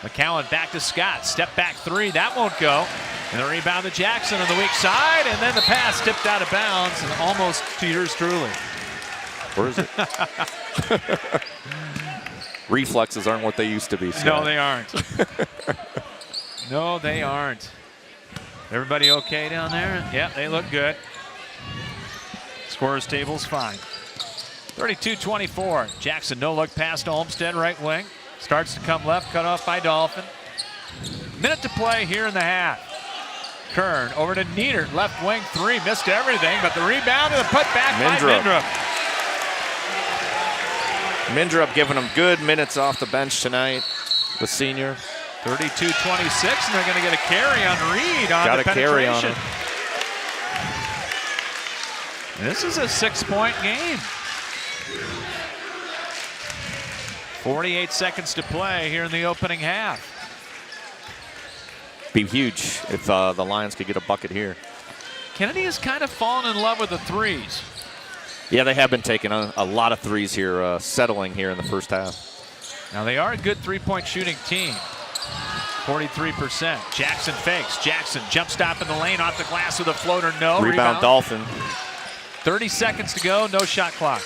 McCowan back to Scott, step back three, that won't go. And the rebound to Jackson on the weak side, and then the pass tipped out of bounds and almost to yours truly. Where is it? Reflexes aren't what they used to be. Scott. No, they aren't. No, they aren't. Everybody okay down there? Yeah, they look good. Scorer's table's fine. 32-24. Jackson no look pass to Olmstead, right wing. Starts to come left, cut off by Dolphin. Minute to play here in the half. Kern over to Niedert, left wing three, missed everything, but the rebound and the put back by Mindrup. Mindrup giving him good minutes off the bench tonight, the senior. 32-26, and they're going to get a carry on Reed on Got the a carry on penetration. him. This is a 6-point game. 48 seconds to play here in the opening half. Be huge if the Lions could get a bucket here. Kennedy has kind of fallen in love with the threes. Yeah, they have been taking a lot of threes here, settling here in the first half. Now they are a good three-point shooting team. 43%. Jackson fakes. Jackson jump stop in the lane off the glass with a floater. No. Rebound Dolphin. 30 seconds to go. No shot clock.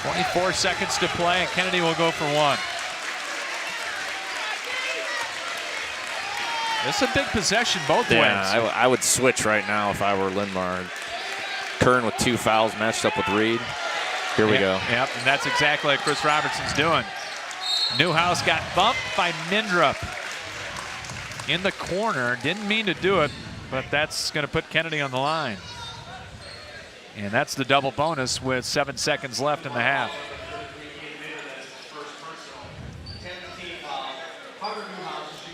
24 seconds to play, and Kennedy will go for one. It's a big possession both ways. I would switch right now if I were Linn-Mar. Kern with 2 fouls matched up with Reed. Here we go. Yep, and that's exactly what Chris Robertson's doing. Newhouse got bumped by Mindrup in the corner. Didn't mean to do it, but that's going to put Kennedy on the line. And that's the double bonus with 7 seconds left in the half.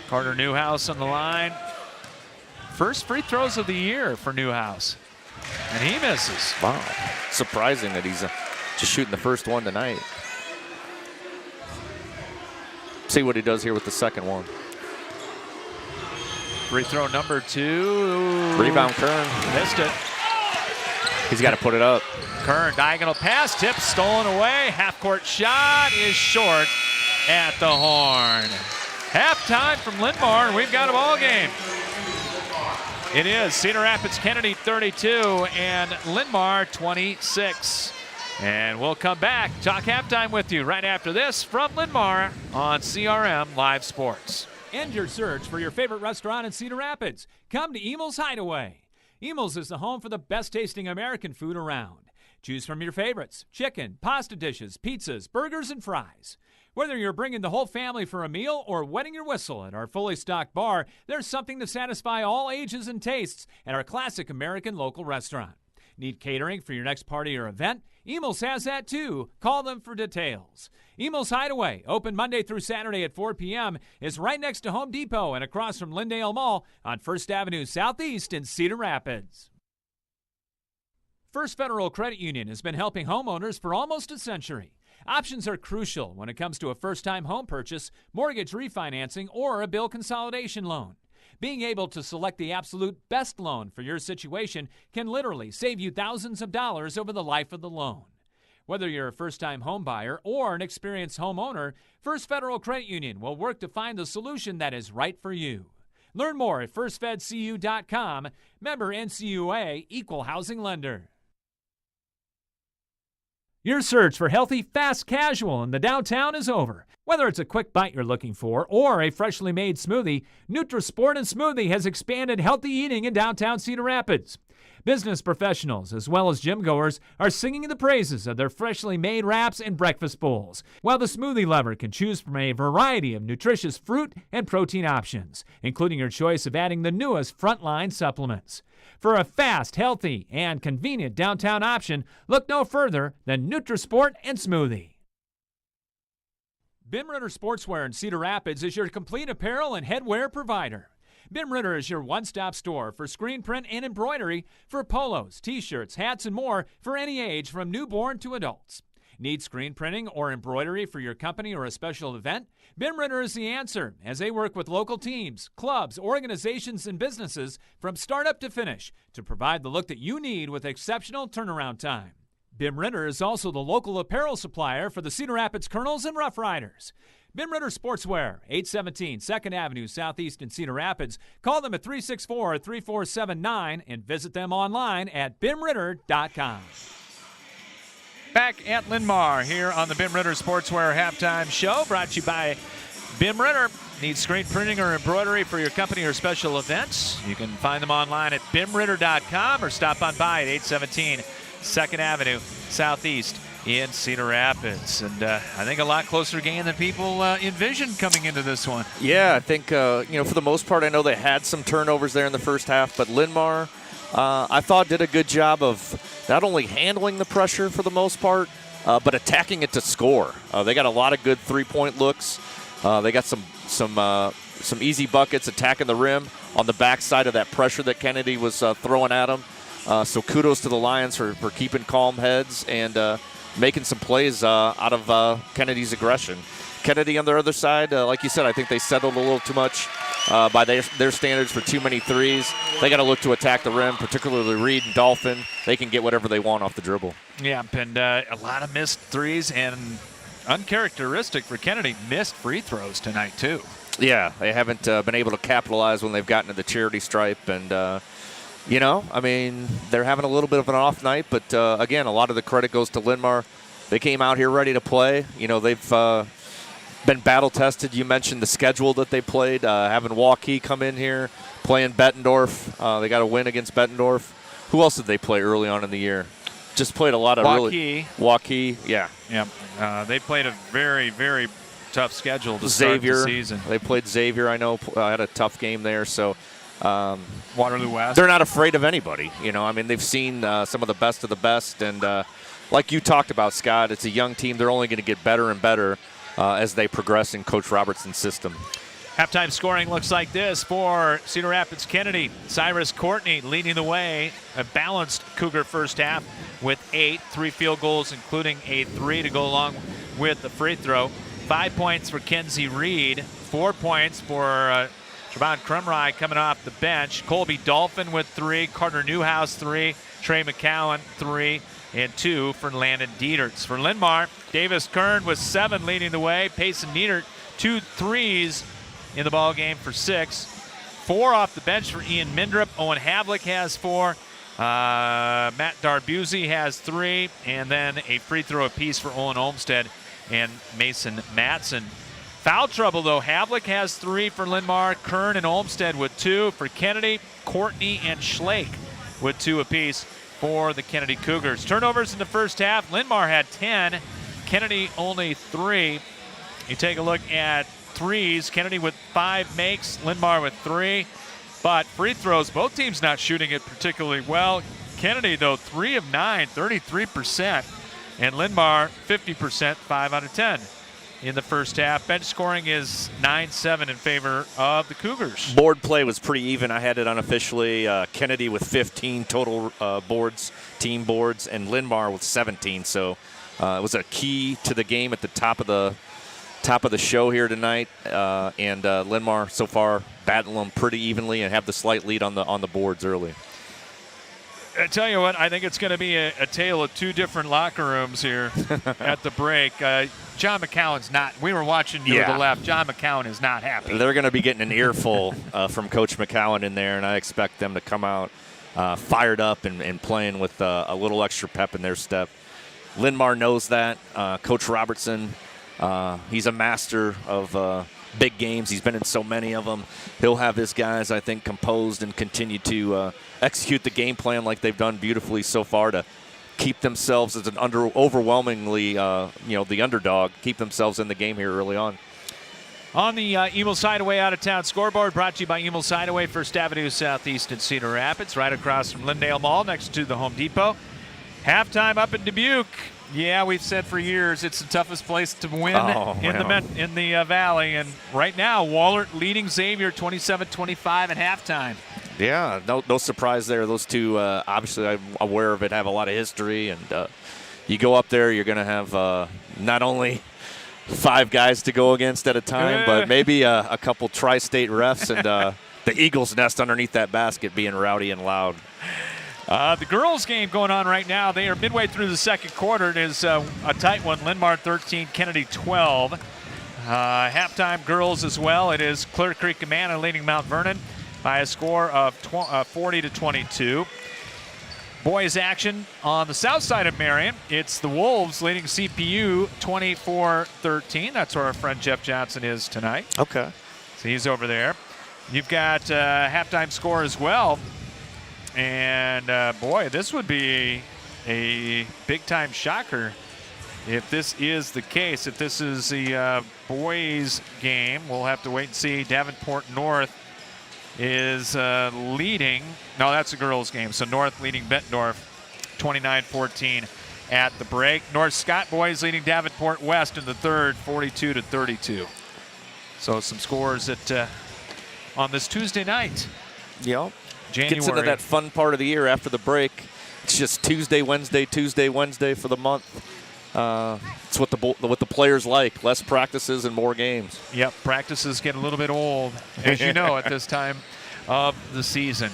Carter Newhouse on the line. First free throws of the year for Newhouse. And he misses. Wow. Surprising that he's just shooting the first one tonight. See what he does here with the second one. Free throw number 2. Rebound Kern. Missed it. He's got to put it up. Kern, diagonal pass, tip, stolen away. Half-court shot is short at the horn. Halftime from Linn-Mar, and we've got a ball game. It is Cedar Rapids Kennedy 32 and Linn-Mar 26. And we'll come back, talk halftime with you right after this from Linn-Mar on CRM Live Sports. End your search for your favorite restaurant in Cedar Rapids. Come to Emil's Hideaway. Emil's is the home for the best tasting American food around. Choose from your favorites: chicken, pasta dishes, pizzas, burgers, and fries. Whether you're bringing the whole family for a meal or wetting your whistle at our fully stocked bar, there's something to satisfy all ages and tastes at our classic American local restaurant. Need catering for your next party or event? Emil's has that too. Call them for details. Emil's Hideaway, open Monday through Saturday at 4 p.m., is right next to Home Depot and across from Lyndale Mall on 1st Avenue Southeast in Cedar Rapids. First Federal Credit Union has been helping homeowners for almost a century. Options are crucial when it comes to a first-time home purchase, mortgage refinancing, or a bill consolidation loan. Being able to select the absolute best loan for your situation can literally save you thousands of dollars over the life of the loan. Whether you're a first-time home buyer or an experienced homeowner, First Federal Credit Union will work to find the solution that is right for you. Learn more at firstfedcu.com. Member NCUA, Equal Housing Lender. Your search for healthy, fast casual in the downtown is over. Whether it's a quick bite you're looking for or a freshly made smoothie, NutriSport and Smoothie has expanded healthy eating in downtown Cedar Rapids. Business professionals as well as gym goers are singing the praises of their freshly made wraps and breakfast bowls, while the smoothie lover can choose from a variety of nutritious fruit and protein options, including your choice of adding the newest Frontline supplements. For a fast, healthy, and convenient downtown option, look no further than NutriSport and Smoothie. Bim Ritter Sportswear in Cedar Rapids is your complete apparel and headwear provider. Bim Ritter is your one-stop store for screen print and embroidery for polos, t-shirts, hats, and more for any age from newborn to adults. Need screen printing or embroidery for your company or a special event? Bim Ritter is the answer, as they work with local teams, clubs, organizations, and businesses from startup to finish to provide the look that you need with exceptional turnaround time. Bim Ritter is also the local apparel supplier for the Cedar Rapids Colonels and Rough Riders. Bim Ritter Sportswear, 817 2nd Avenue Southeast in Cedar Rapids. Call them at 364-3479 and visit them online at bimritter.com. Back at Linn-Mar here on the Bim Ritter Sportswear Halftime Show, brought to you by Bim Ritter. Need screen printing or embroidery for your company or special events? You can find them online at bimritter.com or stop on by at 817 2nd Avenue Southeast in Cedar Rapids. And I think a lot closer game than people envisioned coming into this one. Yeah, I think, for the most part, I know they had some turnovers there in the first half, but Linn-Mar, I thought, did a good job of not only handling the pressure for the most part, but attacking it to score. They got a lot of good three-point looks. They got some easy buckets attacking the rim on the backside of that pressure that Kennedy was throwing at them. So kudos to the Lions for keeping calm heads and making some plays out of Kennedy's aggression. Kennedy on their other side, like you said, I think they settled a little too much by their standards for too many threes. They got to look to attack the rim, particularly Reed and Dolphin. They can get whatever they want off the dribble. Yeah, and a lot of missed threes, and uncharacteristic for Kennedy, missed free throws tonight too. Yeah, they haven't been able to capitalize when they've gotten to the charity stripe. And, they're having a little bit of an off night. But, again, a lot of the credit goes to Linn-Mar. They came out here ready to play. They've been battle-tested. You mentioned the schedule that they played, having Waukee come in here, playing Bettendorf. They got a win against Bettendorf. Who else did they play early on in the year? Just played a lot of Waukee, yeah. Yeah, they played a very, very tough schedule to start the season. They played Xavier, I know, had a tough game there. So Waterloo West. They're not afraid of anybody. They've seen some of the best. And like you talked about, Scott, it's a young team. They're only going to get better and better as they progress in Coach Robertson's system. Halftime scoring looks like this for Cedar Rapids Kennedy. Cyrus Courtney leading the way. A balanced Cougar first half with 3 field goals, including a 3 to go along with the free throw. 5 points for Kenzie Reed. 4 points for Trevon Krumrye coming off the bench. Colby Dolphin with 3. Carter Newhouse 3. Trey McCowan 3. And 2 for Landon Dieterts. For Linn-Mar, Davis Kern with 7 leading the way. Payson Niedert 2 threes in the ball game for 6. 4 off the bench for Ian Mindrup. Owen Havlick has 4. Matt Darbuzzi has 3. And then a free throw apiece for Owen Olmstead and Mason Matson. Foul trouble, though. Havlick has 3 for Linn-Mar. Kern and Olmstead with 2. For Kennedy, Courtney and Schlake with 2 apiece for the Kennedy Cougars. Turnovers in the first half. Linn-Mar had 10. Kennedy only 3. You take a look at threes. Kennedy with 5 makes. Linn-Mar with 3. But free throws, both teams not shooting it particularly well. Kennedy, though, 3 of 9, 33%. And Linn-Mar, 50%, 5 out of 10 in the first half. Bench scoring is 9-7 in favor of the Cougars. Board play was pretty even. I had it unofficially. Kennedy with 15 total boards, team boards, and Linn-Mar with 17. So it was a key to the game at the top of the show here tonight. And Linn-Mar so far battling them pretty evenly and have the slight lead on the boards early. I tell you what, I think it's going to be a tale of two different locker rooms here at the break. John McCown's not. We were watching you to the left. John McCown is not happy. They're going to be getting an earful from Coach McCown in there, and I expect them to come out fired up and playing with a little extra pep in their step. Linn-Mar knows that. Coach Robertson, he's a master of big games. He's been in so many of them. He'll have his guys, I think, composed and continue to execute the game plan like they've done beautifully so far to keep themselves as an overwhelmingly, the underdog, keep themselves in the game here early on. On the Emil's Hideaway out-of-town scoreboard, brought to you by Emil's Hideaway, First Avenue Southeast in Cedar Rapids, right across from Lyndale Mall, next to the Home Depot. Halftime up in Dubuque. Yeah, we've said for years it's the toughest place to win in the Valley. And right now, Wahlert leading Xavier 27-25 at halftime. Yeah, no surprise there. Those two, obviously, I'm aware of it, have a lot of history. And you go up there, you're going to have not only 5 guys to go against at a time, but maybe a couple tri-state refs and the Eagles' nest underneath that basket being rowdy and loud. The girls' game going on right now. They are midway through the second quarter. It is a tight one. Linn-Mar 13, Kennedy 12. Halftime girls as well. It is Clear Creek Amana leading Mount Vernon by a score of 40-22. Boys action on the south side of Marion. It's the Wolves leading CPU 24-13. That's where our friend Jeff Johnson is tonight. Okay. So he's over there. You've got halftime score as well. And, boy, this would be a big-time shocker if this is the case. If this is the boys' game, we'll have to wait and see. Davenport North is leading. No, that's a girls' game. So North leading Bettendorf 29-14 at the break. North Scott boys leading Davenport West in the third 42-32. So some scores on this Tuesday night. Yep. January. Gets into that fun part of the year after the break. It's just Tuesday, Wednesday for the month. It's what the players like. Less practices and more games. Yep, practices get a little bit old, as you know, at this time of the season.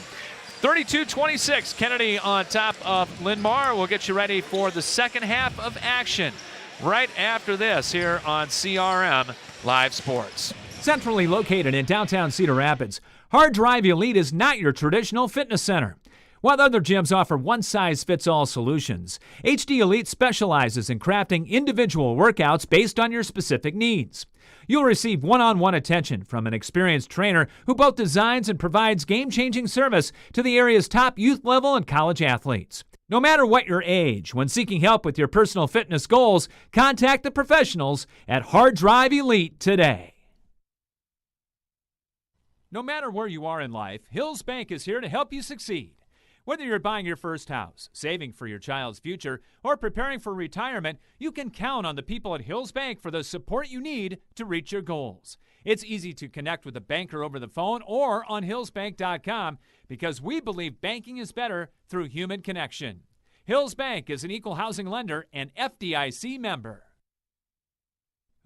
32-26, Kennedy on top of Linn-Mar. We'll get you ready for the second half of action right after this here on CRM Live Sports. Centrally located in downtown Cedar Rapids, Hard Drive Elite is not your traditional fitness center. While other gyms offer one-size-fits-all solutions, HD Elite specializes in crafting individual workouts based on your specific needs. You'll receive one-on-one attention from an experienced trainer who both designs and provides game-changing service to the area's top youth level and college athletes. No matter what your age, when seeking help with your personal fitness goals, contact the professionals at Hard Drive Elite today. No matter where you are in life, Hills Bank is here to help you succeed. Whether you're buying your first house, saving for your child's future, or preparing for retirement, you can count on the people at Hills Bank for the support you need to reach your goals. It's easy to connect with a banker over the phone or on hillsbank.com because we believe banking is better through human connection. Hills Bank is an equal housing lender and FDIC member.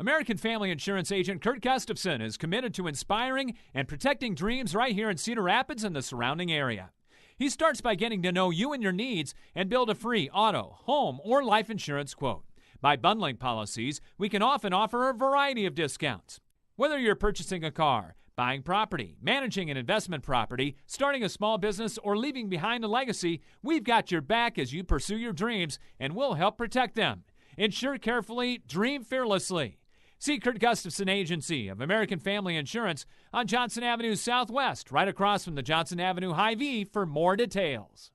American Family Insurance agent Kurt Gustafson is committed to inspiring and protecting dreams right here in Cedar Rapids and the surrounding area. He starts by getting to know you and your needs and build a free auto, home, or life insurance quote. By bundling policies, we can often offer a variety of discounts. Whether you're purchasing a car, buying property, managing an investment property, starting a small business, or leaving behind a legacy, we've got your back as you pursue your dreams, and we'll help protect them. Insure carefully, dream fearlessly. See Kurt Gustafson Agency of American Family Insurance on Johnson Avenue Southwest, right across from the Johnson Avenue Hy-Vee for more details.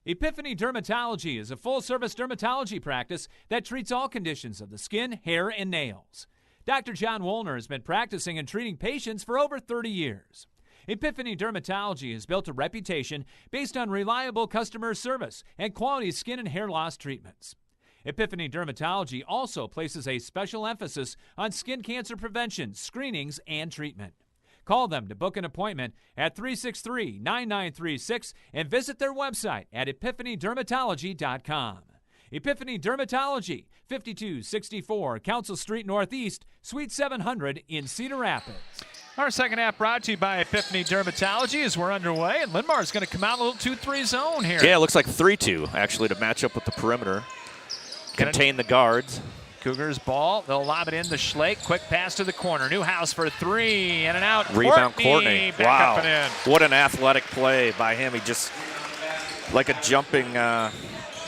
Epiphany Dermatology is a full-service dermatology practice that treats all conditions of the skin, hair, and nails. Dr. John Woolner has been practicing and treating patients for over 30 years. Epiphany Dermatology has built a reputation based on reliable customer service and quality skin and hair loss treatments. Epiphany Dermatology also places a special emphasis on skin cancer prevention, screenings, and treatment. Call them to book an appointment at 363-9936 and visit their website at epiphanydermatology.com. Epiphany Dermatology, 5264 Council Street Northeast, Suite 700 in Cedar Rapids. Our second half brought to you by Epiphany Dermatology as we're underway, and Linn-Mar is going to come out a little 2-3 zone here. Yeah, it looks like 3-2, actually, to match up with the perimeter. Contain the guards. Cougars ball. They'll lob it in to Schlake. Quick pass to the corner. Newhouse for three. In and out. Rebound Courtney. Back wow. up and in. What an athletic play by him. He just, like a jumping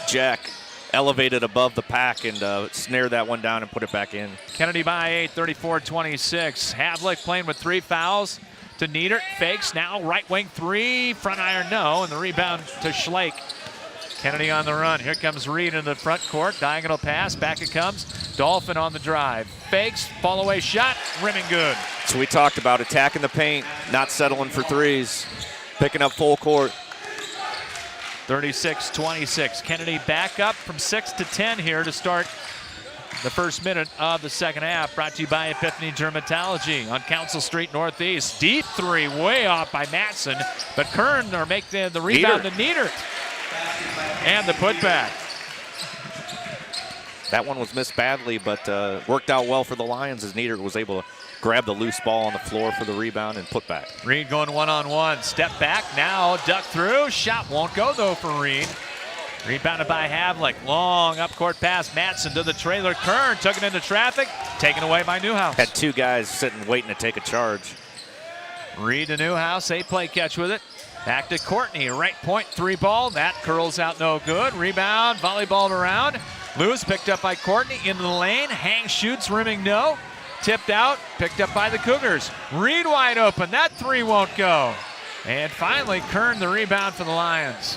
jack, elevated above the pack and snared that one down and put it back in. Kennedy by 8, 34-26. Havlick playing with 3 fouls to Niedert. Fakes now. Right wing 3. Front iron no. And the rebound to Schlake. Kennedy on the run. Here comes Reed in the front court. Diagonal pass. Back it comes. Dolphin on the drive. Fakes. Fall away shot. Rimming good. So we talked about attacking the paint, not settling for threes, picking up full court. 36-26. Kennedy back up from 6 to 10 here to start the first minute of the second half. Brought to you by Epiphany Dermatology on Council Street Northeast. Deep 3 way off by Matson, but Kern or make the rebound to Niedert. And the putback. That one was missed badly, but worked out well for the Lions as Niedert was able to grab the loose ball on the floor for the rebound and put back. Reed going one-on-one. Step back now. Duck through. Shot won't go, though, for Reed. Rebounded by Havlick. Long up-court pass. Matson to the trailer. Kern took it into traffic. Taken away by Newhouse. Had 2 guys sitting waiting to take a charge. Reed to Newhouse. 8-play catch with it. Back to Courtney. Right point 3 ball. That curls out no good. Rebound. Volleyballed around. Lewis picked up by Courtney into the lane. Hang shoots. Rimming no. Tipped out, picked up by the Cougars. Reed wide open, that 3 won't go. And finally, Kern the rebound for the Lions.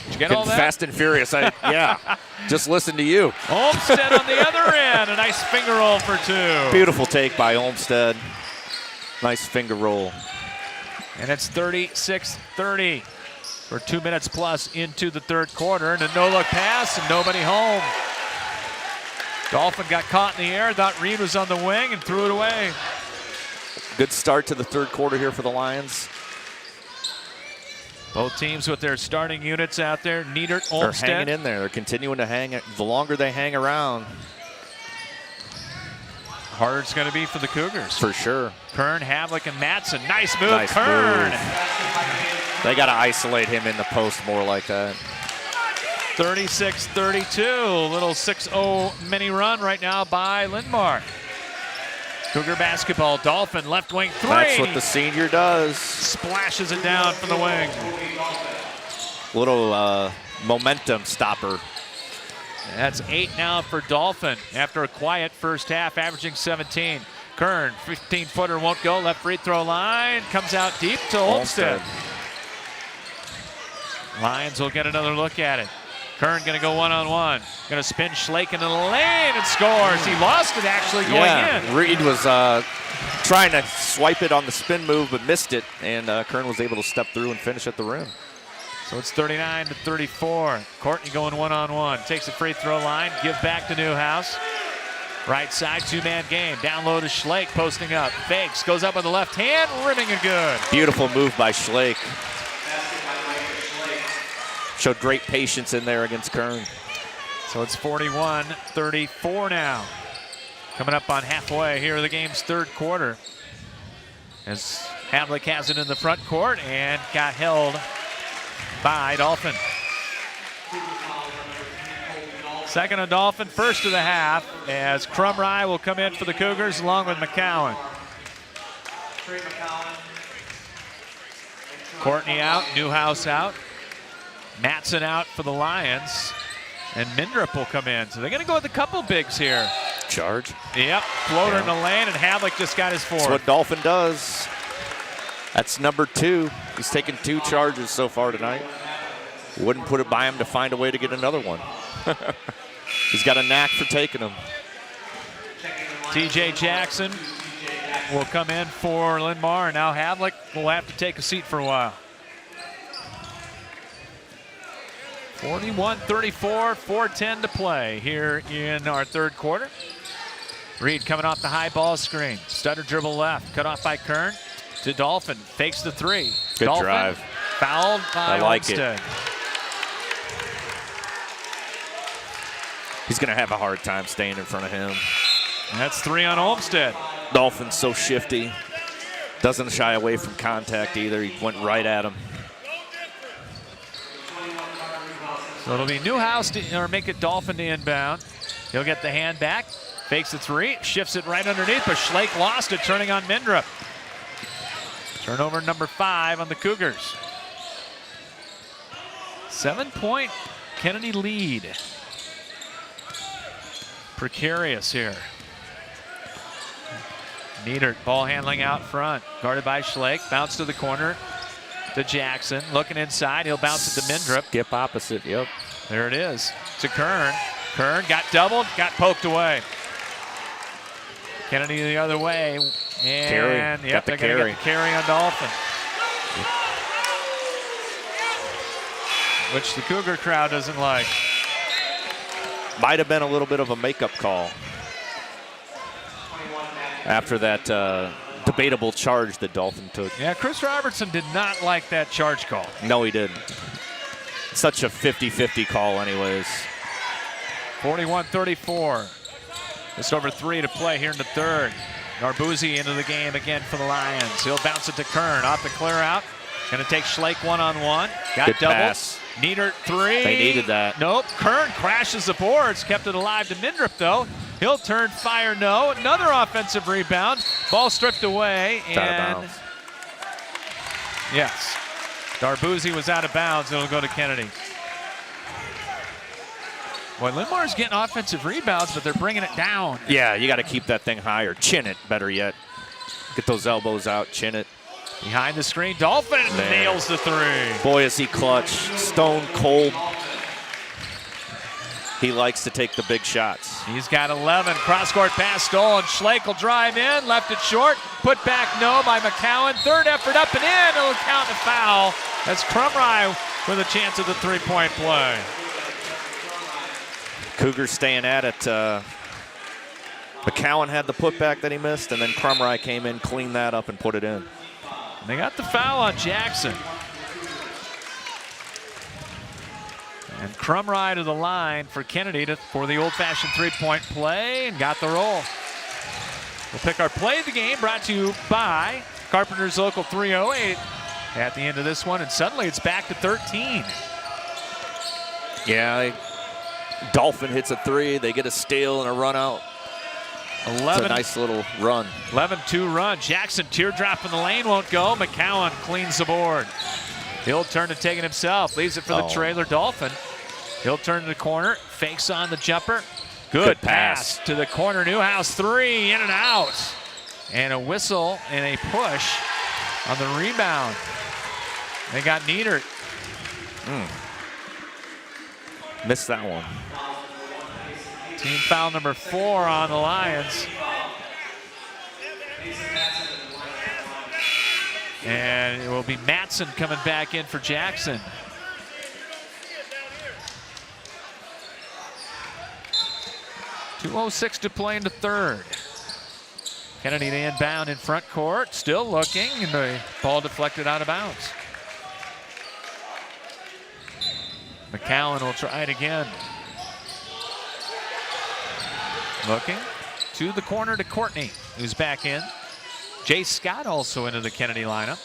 Did you get all that? Fast and furious, yeah. Just listen to you. Olmstead on the other end, a nice finger roll for 2. Beautiful take by Olmstead. Nice finger roll. And it's 36-30 for 2 minutes plus into the third quarter. And a no-look pass and nobody home. Dolphin got caught in the air, thought Reed was on the wing and threw it away. Good start to the third quarter here for the Lions. Both teams with their starting units out there. Niedert, They're Olmstead. hanging in there. They're continuing to hang. The longer they hang around, harder it's going to be for the Cougars. for sure. Kern, Havlick, and Matson. Nice move, Nice Kern. move. They got to isolate him in the post more like that. 36-32, little 6-0 mini run right now by Linn-Mar. Cougar basketball, Dolphin left wing 3. That's what the senior does. Splashes it down from the wing. Little momentum stopper. That's 8 now for Dolphin after a quiet first half, averaging 17. Kern, 15-footer won't go, left free throw line, comes out deep to Olmstead. Lions will get another look at it. Kern going to go one-on-one. Going to spin Schlake into the lane and scores. He lost it actually going in. Reed was trying to swipe it on the spin move but missed it, and Kern was able to step through and finish at the rim. So it's 39-34. Courtney going one-on-one. Takes the free throw line. Give back to Newhouse. Right side, 2-man game. Down low to Schlake, posting up. Fakes, goes up with the left hand, rimming it good. Beautiful move by Schlake. Showed great patience in there against Kern. So it's 41-34 now. Coming up on halfway here of the game's third quarter. As Havlick has it in the front court and got held by Dolphin. Second on Dolphin, first of the half, as Crumry will come in for the Cougars along with McCowan. Courtney out, Newhouse out. Matson out for the Lions, and Mindrup will come in. So they're going to go with a couple bigs here. Charge. Yep, floater in the lane, and Havlick just got his 4th. That's what Dolphin does. That's number 2. He's taken 2 charges so far tonight. Wouldn't put it by him to find a way to get another one. He's got a knack for taking them. TJ Jackson will come in for Linn-Mar. Now Havlick will have to take a seat for a while. 41-34, 4:10 to play here in our third quarter. Reed coming off the high ball screen. Stutter dribble left, cut off by Kern to Dolphin. Fakes the three. Good Dolphin, drive. Fouled by I like Olmstead. He's going to have a hard time staying in front of him. That's 3 on Olmstead. Dolphin's so shifty. Doesn't shy away from contact either. He went right at him. So it'll be Newhouse or make it Dolphin to inbound. He'll get the hand back. Fakes the three. Shifts it right underneath, but Schlake lost it, turning on Mindrup. Turnover number 5 on the Cougars. 7-point Kennedy lead. Precarious here. Niedert, ball handling out front. Guarded by Schlake. Bounce to the corner to Jackson. Looking inside. He'll bounce it to Mindrup. Skip opposite, yep. There it is. To Kern. Kern got doubled, got poked away. Kennedy the other way. And Carry. Yep, Got the they're going to get the carry on Dolphin. Which the Cougar crowd doesn't like. Might have been a little bit of a makeup call after that debatable charge that Dolphin took. Yeah, Chris Robertson did not like that charge call. No, he didn't. Such a 50-50 call anyways. 41-34. Just over 3 to play here in the third. Narbuzzi into the game again for the Lions. He'll bounce it to Kern. Off the clear out. Going to take Schlake one-on-one. Got Good doubled. pass. Niedert 3. They needed that. Nope. Kern crashes the boards. Kept it alive to Mindrup, though. He'll turn fire no. Another offensive rebound. Ball stripped away. It's out of bounds. Yes. Narbuzzi was out of bounds. It'll go to Kennedy. Boy, Linn-Mar's getting offensive rebounds, but they're bringing it down. Yeah, you got to keep that thing high or chin it, better yet. Get those elbows out, chin it. Behind the screen, Dolphin nails the 3. Boy, is he clutch. Stone cold. He likes to take the big shots. He's got 11. Cross-court pass stolen. Schlake will drive in. Left it short. Put back no by McCowan. Third effort up and in. It'll count a foul. That's Crumry with a chance at the three-point play. Cougars staying at it. McCowan had the putback that he missed, and then Crumry came in, cleaned that up, and put it in. They got the foul on Jackson. And Crumry to the line for Kennedy for the old-fashioned three-point play and got the roll. We'll pick our play of the game, brought to you by Carpenter's Local 308 at the end of this one, and suddenly it's back to 13. Yeah, Dolphin hits a 3. They get a steal and a run out. 11. It's a nice little run. 11-2 run. Jackson teardrop in the lane won't go. McCowan cleans the board. He'll turn to take it himself. Leaves it for the trailer Dolphin. He'll turn to the corner. Fakes on the jumper. Good pass to the corner. Newhouse 3 in and out. And a whistle and a push on the rebound. They got Niedert. Missed that one. Team foul number 4 on the Lions. And it will be Matson coming back in for Jackson. .206 to play in the third. Kennedy to inbound in front court. Still looking, and the ball deflected out of bounds. McCowan will try it again. Looking to the corner to Courtney, who's back in. Jay Scott also into the Kennedy lineup.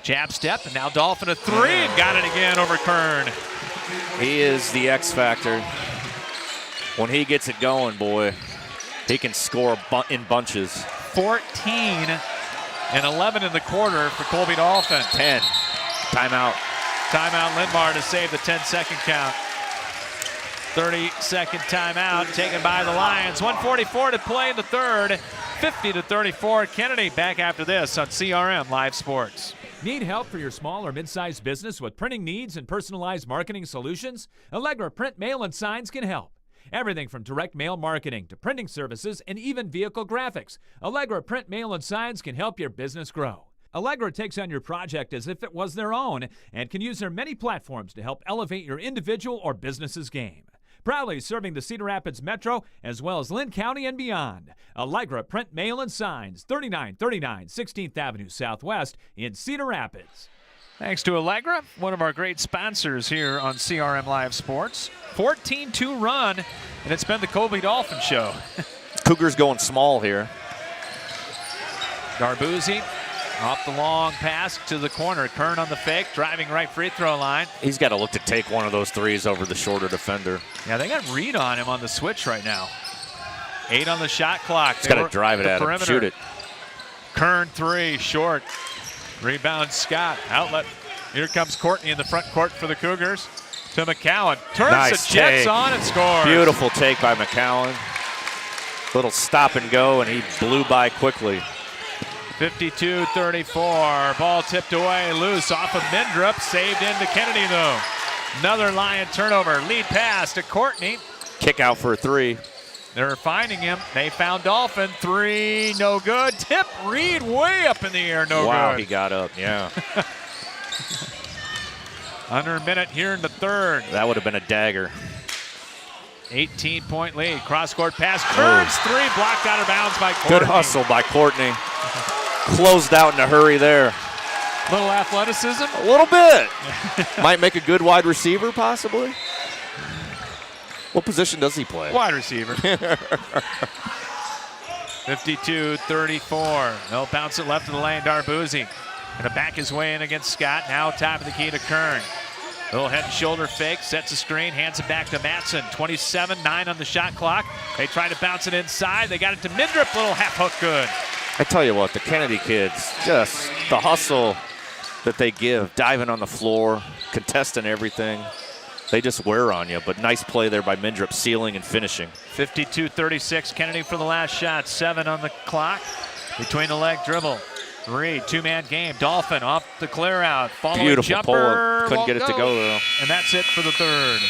Jab step, and now Dolphin a 3, and got it again over Kern. He is the X factor. When he gets it going, boy, he can score in bunches. 14 and 11 in the quarter for Colby Dolphin. 10. Timeout. Timeout Linn-Mar to save the 10-second count. 30-second timeout taken by the Lions. 1:44 to play in the third. 50-34. Kennedy back after this on CRM Live Sports. Need help for your small or mid-sized business with printing needs and personalized marketing solutions? Allegra Print Mail and Signs can help. Everything from direct mail marketing to printing services and even vehicle graphics. Allegra Print, Mail, and Signs can help your business grow. Allegra takes on your project as if it was their own and can use their many platforms to help elevate your individual or business's game. Proudly serving the Cedar Rapids Metro as well as Linn County and beyond. Allegra Print, Mail, and Signs, 3939 16th Avenue Southwest in Cedar Rapids. Thanks to Allegra, one of our great sponsors here on CRM Live Sports. 14-2 run, and it's been the Colby Dolphin Show. Cougars going small here. Darbuzzi off the long pass to the corner. Kern on the fake, driving right free throw line. He's got to look to take one of those threes over the shorter defender. Yeah, they got Reed on him on the switch right now. 8 on the shot clock. He's got to drive it at him, shoot it. Kern 3, short. Rebound Scott, outlet. Here comes Courtney in the front court for the Cougars. To McCowan, turns Nice the Jets take. on and scores. Beautiful take by McCowan. Little stop and go, and he blew by quickly. 52-34, ball tipped away, loose off of Mindrup, saved into Kennedy though. Another Lion turnover, lead pass to Courtney. Kick out for a 3. They're finding him. They found Dolphin. 3, no good. Tip Reed way up in the air, no Wow, good. he got up, yeah. Under a minute here in the third. That would have been a dagger. 18-point lead. Cross-court pass. Kearns 3 blocked out of bounds by Courtney. Good hustle by Courtney. Closed out in a hurry there. Little athleticism. A little bit. Might make a good wide receiver, possibly. What position does he play? Wide receiver. 52-34. They'll bounce it left of the lane. Darbuzzi gonna back his way in against Scott. Now top of the key to Kern. Little head and shoulder fake, sets a screen, hands it back to Matson. 27-9 on the shot clock. They try to bounce it inside. They got it to Mindrup. Little half hook good. I tell you what, the Kennedy kids, just the hustle that they give, diving on the floor, contesting everything. They just wear on you, but nice play there by Mindrup, sealing and finishing. 52-36, Kennedy for the last shot. 7 on the clock. Between the leg dribble. Reed, 2-man game. Dolphin off the clear out. Following Beautiful jumper. pull-up. Couldn't Won't get it to go, though. And that's it for the third.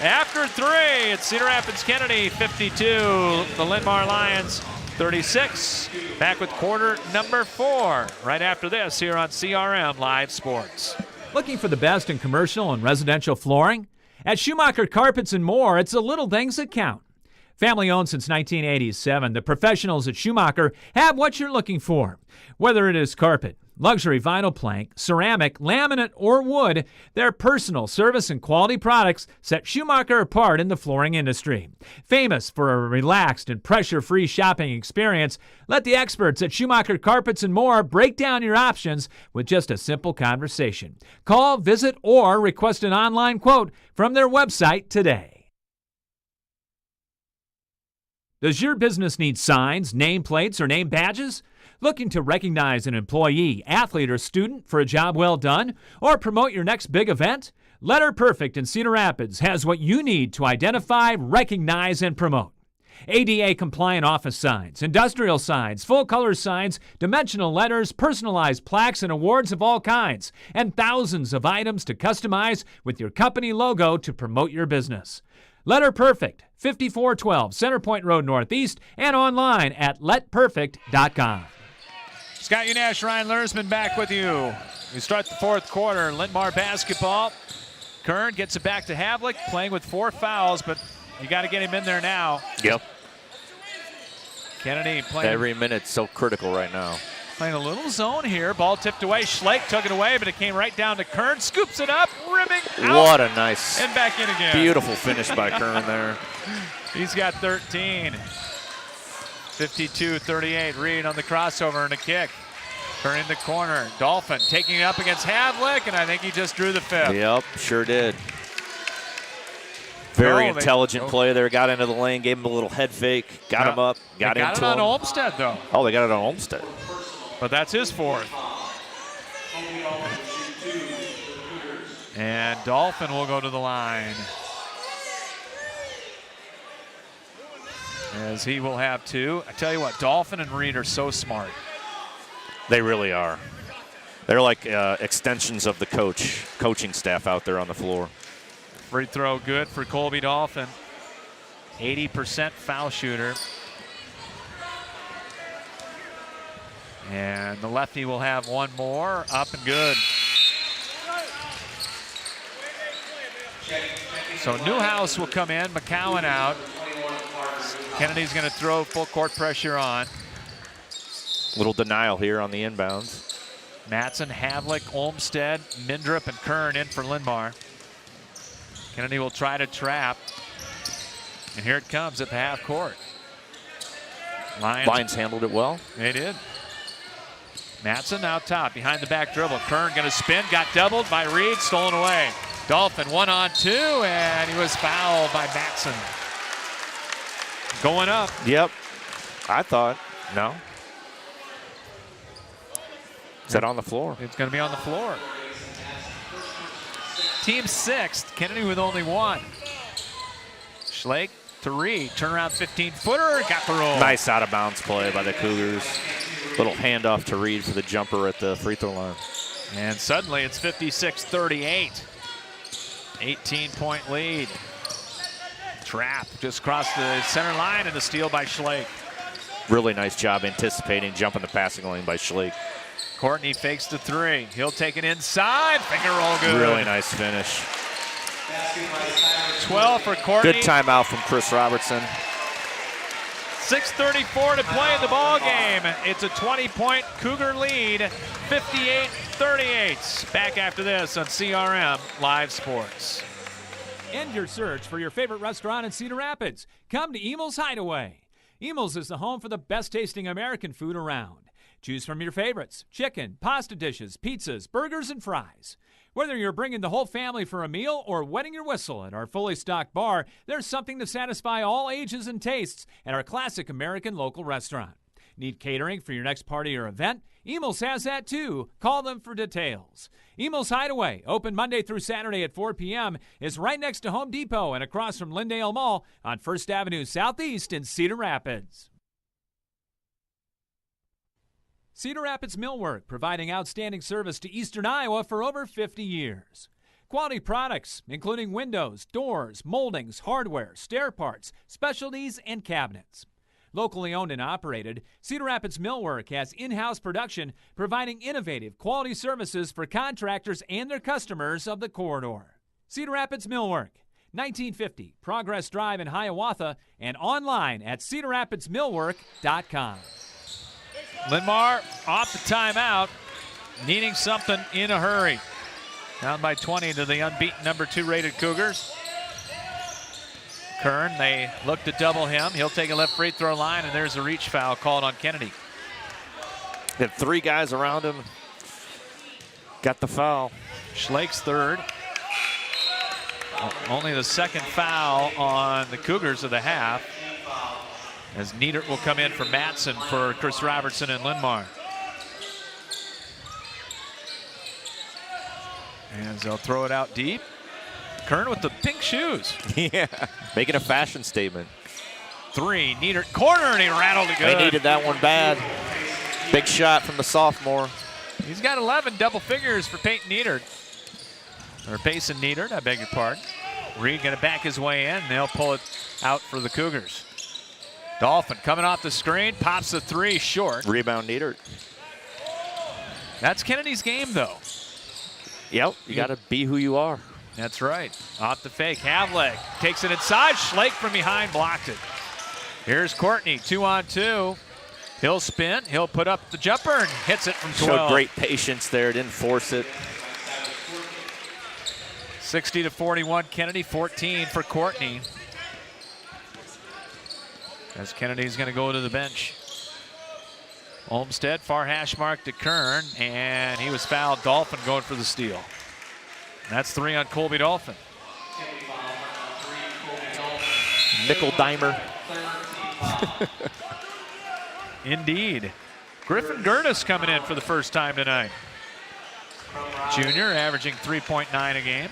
After 3, it's Cedar Rapids Kennedy, 52. The Linn-Mar Lions, 36. Back with quarter number 4. Right after this here on CRM Live Sports. Looking for the best in commercial and residential flooring? At Schumacher Carpets and More, it's the little things that count. Family owned since 1987, the professionals at Schumacher have what you're looking for. Whether it is carpet, luxury vinyl plank, ceramic, laminate, or wood, their personal service and quality products set Schumacher apart in the flooring industry. Famous for a relaxed and pressure-free shopping experience, let the experts at Schumacher Carpets and More break down your options with just a simple conversation. Call, visit, or request an online quote from their website today. Does your business need signs, nameplates, or name badges? Looking to recognize an employee, athlete, or student for a job well done? Or promote your next big event? Letter Perfect in Cedar Rapids has what you need to identify, recognize, and promote. ADA-compliant office signs, industrial signs, full-color signs, dimensional letters, personalized plaques, and awards of all kinds, and thousands of items to customize with your company logo to promote your business. Letter Perfect, 5412 Centerpoint Road Northeast, and online at letperfect.com. Scott Unash, Ryan Lursman back with you. We start the fourth quarter. Linn-Mar basketball. Kern gets it back to Havlik, playing with 4 fouls, but you got to get him in there now. Yep. Kennedy playing Every minute's so critical right now. Playing a little zone here. Ball tipped away. Schleich took it away, but it came right down to Kern. Scoops it up, rimming out. What a nice, and back in again. beautiful finish by Kern there. He's got 13. 52-38. Reed on the crossover and a kick. Kern in the corner. Dolphin taking it up against Havlik, and I think he just drew the 5th. Yep, sure did. Very intelligent play there. Got into the lane, gave him a little head fake, got him up, got into him. Got it on Olmstead, though. Oh, they got it on Olmstead. But that's his 4th. And Dolphin will go to the line, as he will have 2. I tell you what, Dolphin and Reed are so smart. They really are. They're like extensions of the coaching staff out there on the floor. Free throw good for Colby Dolphin. 80% foul shooter. And the lefty will have one more, up and good. So Newhouse will come in, McCowan out. Kennedy's going to throw full court pressure on. Little denial here on the inbounds. Matson, Havlick, Olmstead, Mindrup, and Kern in for Linn-Mar. Kennedy will try to trap. And here it comes at the half court. Lions handled it well. They did. Matson out top, behind the back dribble. Kern going to spin, got doubled by Reed, stolen away. Dolphin 1-on-2, and he was fouled by Matson. Going up. Yep. I thought. No. Is that on the floor? It's going to be on the floor. Team sixth, Kennedy with only one. Schlake to Reed, turnaround 15-footer, got the roll. Nice out-of-bounds play by the Cougars. Little handoff to Reed for the jumper at the free throw line. And suddenly it's 56-38. 18-point lead. Trap just crossed the center line and a steal by Schlake. Really nice job anticipating, jumping the passing lane by Schlake. Courtney fakes the three. He'll take it inside. Finger roll good. Really nice finish. 12 for Courtney. Good timeout from Chris Robertson. 6:34 to play in the ball game. It's a 20-point Cougar lead, 58-38. Back after this on CRM Live Sports. End your search for your favorite restaurant in Cedar Rapids. Come to Emil's Hideaway. Emil's is the home for the best tasting American food around. Choose from your favorites: chicken, pasta dishes, pizzas, burgers, and fries. Whether you're bringing the whole family for a meal or wetting your whistle at our fully stocked bar, there's something to satisfy all ages and tastes at our classic American local restaurant. Need catering for your next party or event? Emil's has that too. Call them for details. Emil's Hideaway, open Monday through Saturday at 4 p.m., is right next to Home Depot and across from Lyndale Mall on 1st Avenue Southeast in Cedar Rapids. Cedar Rapids Millwork, providing outstanding service to Eastern Iowa for over 50 years. Quality products, including windows, doors, moldings, hardware, stair parts, specialties, and cabinets. Locally owned and operated, Cedar Rapids Millwork has in-house production, providing innovative quality services for contractors and their customers of the corridor. Cedar Rapids Millwork, 1950 Progress Drive in Hiawatha, and online at cedarrapidsmillwork.com. Linn-Mar off the timeout, needing something in a hurry. Down by 20 to the unbeaten number 2 rated Cougars. Kern, they look to double him. He'll take a left free throw line, and there's a reach foul called on Kennedy. Had 3 guys around him. Got the foul. Schlake's third. Only the second foul on the Cougars of the half, as Niedert will come in for Matson for Chris Robertson and Linn-Mar. And they'll throw it out deep. Kern with the pink shoes. Yeah, making a fashion statement. 3, Niedert corner, and he rattled it good. They needed that one bad. Big shot from the sophomore. He's got 11 double figures for Peyton Niedert. Or Payson Niedert, I beg your pardon. Reed going to back his way in, and they'll pull it out for the Cougars. Dolphin coming off the screen, pops the 3 short. Rebound Niedert. That's Kennedy's game, though. Yep, you got to be who you are. That's right. Off the fake, Havlick takes it inside. Schlake from behind blocked it. Here's Courtney, 2-on-2. He'll spin, he'll put up the jumper and hits it from 12. Showed great patience there, didn't force it. 60-41, Kennedy, 14 for Courtney. As Kennedy's going to go to the bench. Olmstead, far hash mark to Kern, and he was fouled. Dolphin going for the steal. That's 3 on Colby Dolphin. Nickel dimer. Indeed. Griffin Gurtis coming in for the first time tonight. Junior, averaging 3.9 a game.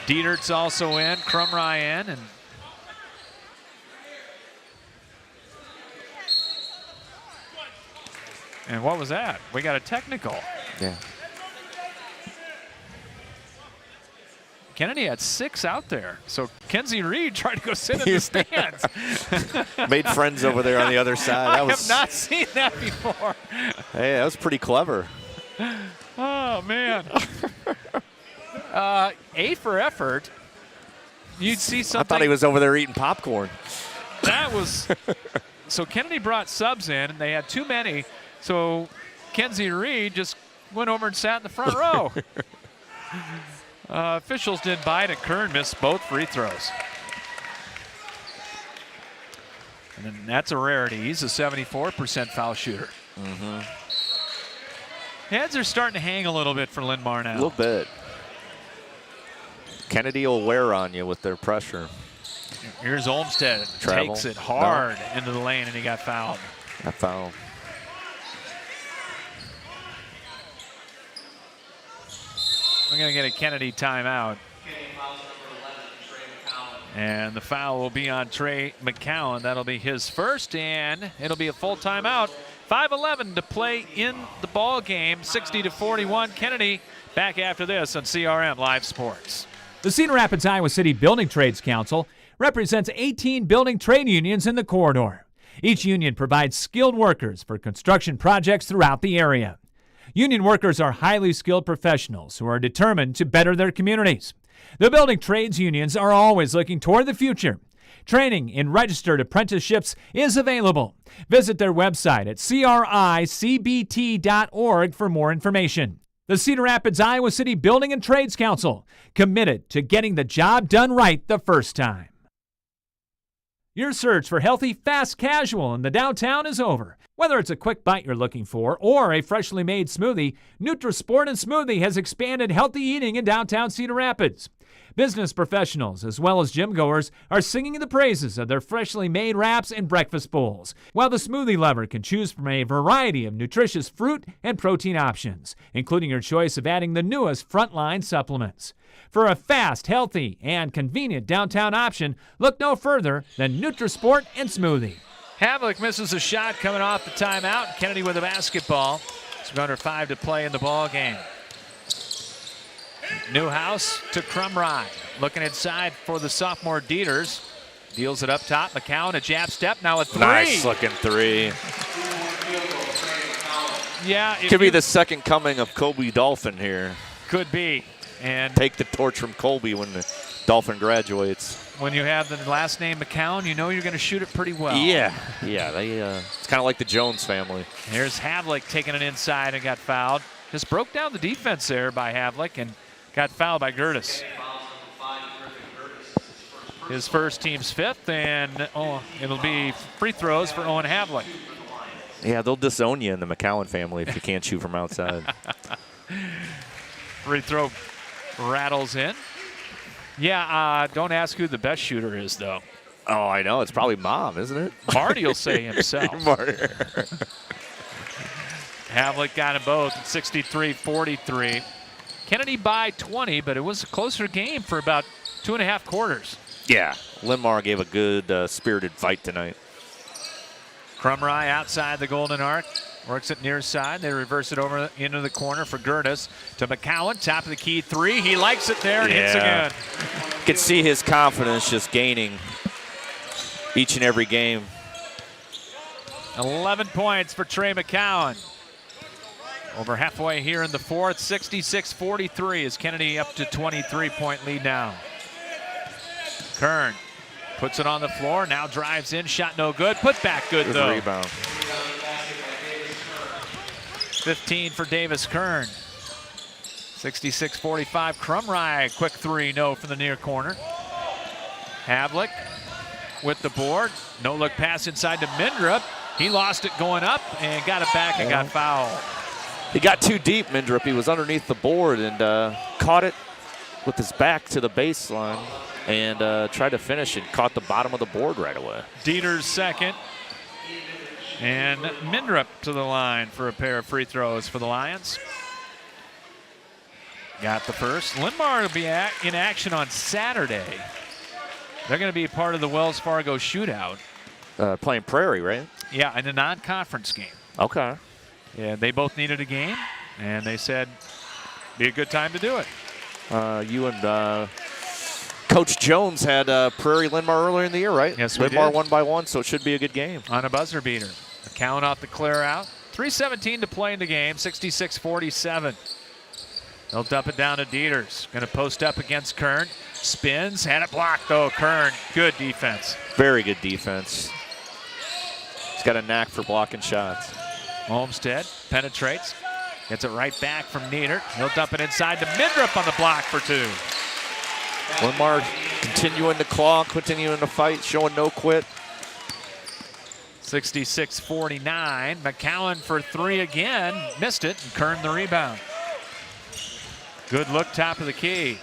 Dietert's also in, Crumry in, and what was that? We got a technical. Yeah. Kennedy had 6 out there. So Kenzie Reed tried to go sit in the stands. Made friends over there on the other side. I have not seen that before. Hey, that was pretty clever. Oh, man. A for effort. You'd see something. I thought he was over there eating popcorn. That was – so Kennedy brought subs in, and they had too many. So Kenzie Reed just went over and sat in the front row. Officials didn't bite, and Kern missed both free throws. And then that's a rarity. He's a 74% foul shooter. Mm-hmm. Heads are starting to hang a little bit for Linn-Mar now. A little bit. Kennedy will wear on you with their pressure. Here's Olmstead. Travel. Takes it hard into the lane, and he got fouled. That foul. We're going to get a Kennedy timeout. And the foul will be on Trey McCowan. That'll be his first, and it'll be a full timeout. 5:11 to play in the ball game. 60-41. Kennedy back after this on CRM Live Sports. The Cedar Rapids Iowa City Building Trades Council represents 18 building trade unions in the corridor. Each union provides skilled workers for construction projects throughout the area. Union workers are highly skilled professionals who are determined to better their communities. The building trades unions are always looking toward the future. Training in registered apprenticeships is available. Visit their website at cricbt.org for more information. The Cedar Rapids Iowa City Building and Trades Council, committed to getting the job done right the first time. Your search for healthy, fast casual in the downtown is over. Whether it's a quick bite you're looking for or a freshly made smoothie, NutriSport and Smoothie has expanded healthy eating in downtown Cedar Rapids. Business professionals as well as gym goers are singing the praises of their freshly made wraps and breakfast bowls, while the smoothie lover can choose from a variety of nutritious fruit and protein options, including your choice of adding the newest Frontline supplements. For a fast, healthy, and convenient downtown option, look no further than NutriSport and Smoothie. Havlik misses a shot coming off the timeout. Kennedy with a basketball. It's under 5 to play in the ball game. Newhouse to Crumrye. Looking inside for the sophomore Dieters. Deals it up top. McCowan, a jab step. Now a three. Nice looking three. Yeah. Could be the second coming of Colby Dolphin here. Could be. And take the torch from Colby when the Dolphin graduates. When you have the last name McCown, you know you're going to shoot it pretty well. Yeah. It's kind of like the Jones family. Here's Havlik taking it inside and got fouled. Just broke down the defense there by Havlik and got fouled by Gertis. His first, team's fifth, and it'll be free throws for Owen Havlik. Yeah, they'll disown you in the McCowan family if you can't shoot from outside. Free throw rattles in. Yeah, don't ask who the best shooter is, though. Oh, I know. It's probably Mom, isn't it? Marty will say himself. Havlik got them both at 63-43. Kennedy by 20, but it was a closer game for about 2.5 quarters. Yeah, Linn-Mar gave a good spirited fight tonight. Crumrye outside the golden arc. Works it near side. They reverse it over into the corner for Gertis to McCowan. Top of the key three. He likes it there and hits again. You can see his confidence just gaining each and every game. 11 points for Trey McCowan. Over halfway here in the fourth. 66-43 is Kennedy up to 23-point lead now. Kern puts it on the floor. Now drives in. Shot no good. Put back good though. Rebound. 15 for Davis Kern. 66-45. Crumrye, quick three, no from the near corner. Havlik with the board. No look pass inside to Mindrup. He lost it going up and got it back and got fouled. He got too deep, Mindrup. He was underneath the board and caught it with his back to the baseline and tried to finish and caught the bottom of the board right away. Dieter's second. And Mindrup to the line for a pair of free throws for the Lions. Got the first. Linn-Mar will be in action on Saturday. They're going to be part of the Wells Fargo shootout. Playing Prairie, right? Yeah, in a non-conference game. Okay. Yeah, they both needed a game, and they said be a good time to do it. You and Coach Jones had Prairie Linn-Mar earlier in the year, right? Yes, we Linn-Mar did. won by 1, so it should be a good game. On a buzzer beater. McCowan off the clear out. 3:17 to play in the game, 66-47. They'll dump it down to Dieters. Going to post up against Kern. Spins, had it blocked though. Kern, good defense. Very good defense. He's got a knack for blocking shots. Olmstead penetrates. Gets it right back from Nieder. He'll dump it inside to Mindrup on the block for 2. Linn-Mar continuing to claw, continuing to fight, showing no quit. 66-49. McCowan for 3 again. Missed it, and Kern the rebound. Good look top of the key.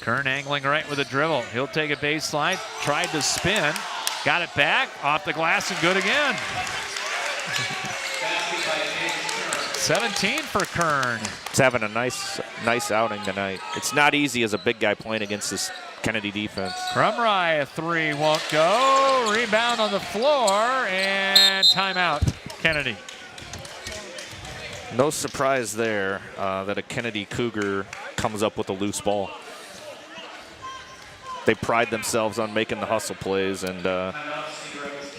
Kern angling right with a dribble. He'll take a baseline. Tried to spin. Got it back. Off the glass and good again. 17 for Kern. He's having a nice outing tonight. It's not easy as a big guy playing against this Kennedy defense. Crumry, a 3 won't go. Rebound on the floor, and timeout, Kennedy. No surprise there that a Kennedy Cougar comes up with a loose ball. They pride themselves on making the hustle plays, and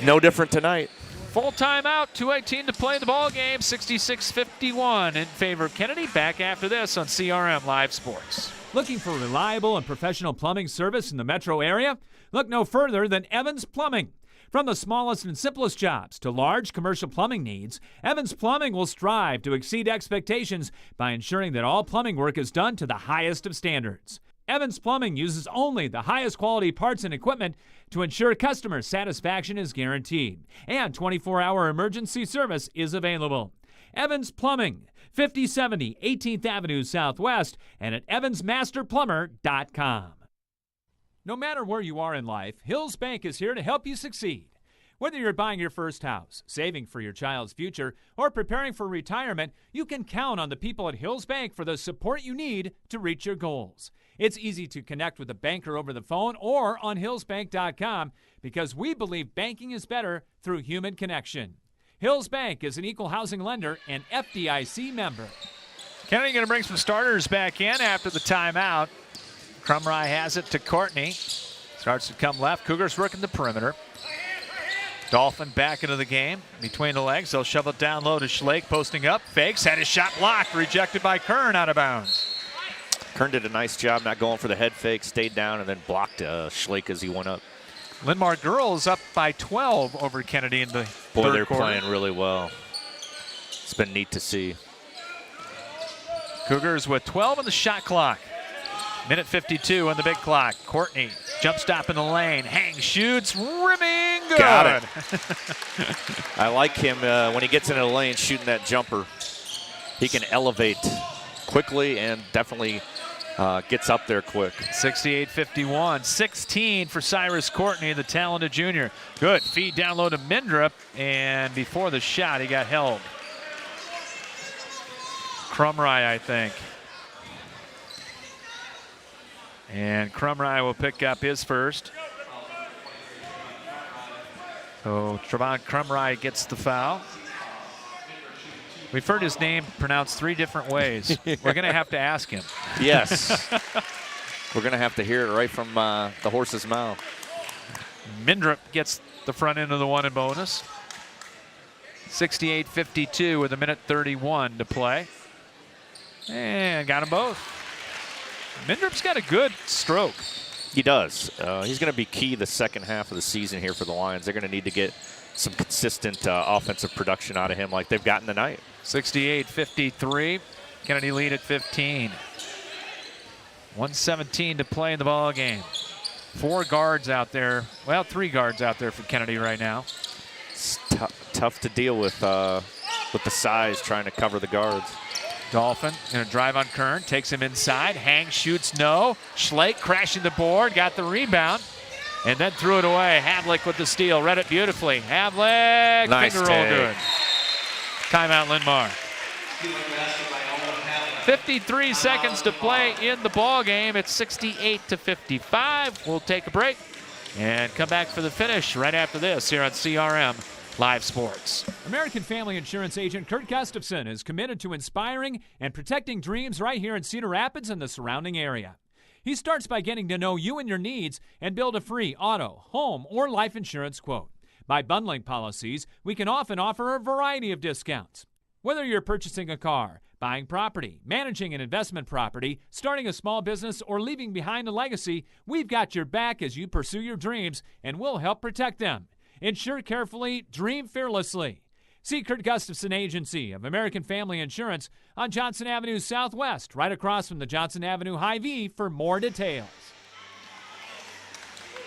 no different tonight. Full timeout, 2:18 to play the ball game, 66-51 in favor of Kennedy. Back after this on CRM Live Sports. Looking for reliable and professional plumbing service in the metro area? Look no further than Evans Plumbing. From the smallest and simplest jobs to large commercial plumbing needs, Evans Plumbing will strive to exceed expectations by ensuring that all plumbing work is done to the highest of standards. Evans Plumbing uses only the highest quality parts and equipment to ensure customer satisfaction is guaranteed, and 24-hour emergency service is available. Evans Plumbing, 5070 18th Avenue Southwest, and at evansmasterplumber.com. No matter where you are in life, Hills Bank is here to help you succeed. Whether you're buying your first house, saving for your child's future, or preparing for retirement, you can count on the people at Hills Bank for the support you need to reach your goals. It's easy to connect with a banker over the phone or on hillsbank.com because we believe banking is better through human connection. Hills Bank is an equal housing lender and FDIC member. Kennedy going to bring some starters back in after the timeout. Crumry has it to Courtney. Starts to come left. Cougars working the perimeter. Dolphin back into the game. Between the legs, they'll shovel it down low to Schlake, posting up. Fakes, had his shot blocked, rejected by Kern, out of bounds. Kern did a nice job not going for the head fake, stayed down, and then blocked Schlake as he went up. Linn-Mar girls up by 12 over Kennedy in the Boy, they're third quarter. playing really well. It's been neat to see. Cougars with 12 on the shot clock. Minute 52 on the big clock. Courtney, jump stop in the lane. Hang, shoots, rimming, good. Got it. I like him when he gets into the lane shooting that jumper. He can elevate quickly and definitely gets up there quick. 68-51, 16 for Cyrus Courtney, the talented junior. Good feed down low to Mindrup, and before the shot, he got held. Crumry, I think. And Crumry will pick up his first. So Trevon Crumry gets the foul. We've heard his name pronounced 3 different ways. We're going to have to ask him. Yes. We're going to have to hear it right from the horse's mouth. Mindrup gets the front end of the one in bonus. 68-52 with 1:31 to play. And got them both. Mindrup's got a good stroke. He does. He's going to be key the second half of the season here for the Lions. They're going to need to get some consistent offensive production out of him like they've gotten tonight. 68-53. Kennedy lead at 15. 1:17 to play in the ball game. 4 guards out there. Well, 3 guards out there for Kennedy right now. It's tough to deal with the size trying to cover the guards. Dolphin going to drive on Kern, takes him inside. Hang, shoots, no. Schlake crashing the board, got the rebound, and then threw it away. Havlik with the steal, read it beautifully. Havlik, Nice finger roll take. good. Timeout, Linn-Mar. 53 seconds to play in the ball game. It's 68-55. We'll take a break and come back for the finish right after this here on CRM Live Sports. American Family Insurance agent Kurt Gustafson is committed to inspiring and protecting dreams right here in Cedar Rapids and the surrounding area. He starts by getting to know you and your needs and build a free auto, home, or life insurance quote. By bundling policies, we can often offer a variety of discounts. Whether you're purchasing a car, buying property, managing an investment property, starting a small business, or leaving behind a legacy, we've got your back as you pursue your dreams, and we'll help protect them. Insure carefully, dream fearlessly. See Kurt Gustafson Agency of American Family Insurance on Johnson Avenue Southwest, right across from the Johnson Avenue Hy-Vee for more details.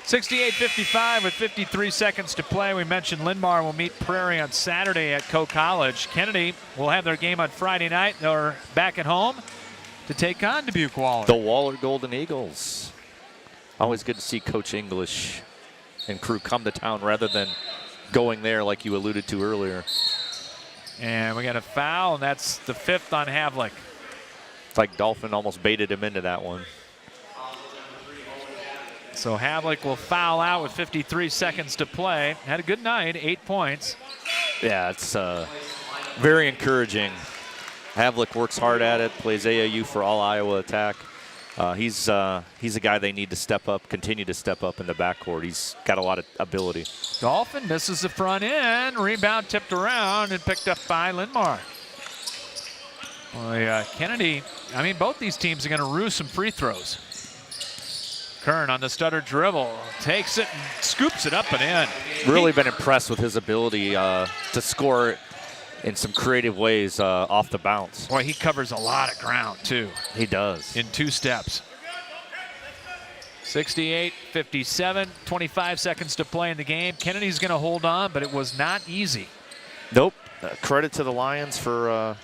68-55 with 53 seconds to play. We mentioned Linn-Mar will meet Prairie on Saturday at Coe College. Kennedy will have their game on Friday night. They're back at home to take on Dubuque Waller. The Waller Golden Eagles. Always good to see Coach English and crew come to town rather than going there like you alluded to earlier. And we got a foul, and that's the 5th on Havlick. It's like Dolphin almost baited him into that one. So Havlick will foul out with 53 seconds to play. Had a good night, 8 points. Yeah, it's very encouraging. Havlick works hard at it, plays AAU for all Iowa attack. He's a guy they need to step up, continue to step up in the backcourt. He's got a lot of ability. Dolphin misses the front end. Rebound tipped around and picked up by Linn-Mar. Well, Kennedy, I mean, both these teams are going to rue some free throws. Kern on the stutter dribble, takes it and scoops it up and in. Really been impressed with his ability to score in some creative ways off the bounce. Boy, he covers a lot of ground, too. He does. In 2 steps. 68-57, 25 seconds to play in the game. Kennedy's going to hold on, but it was not easy. Nope. Credit to the Lions for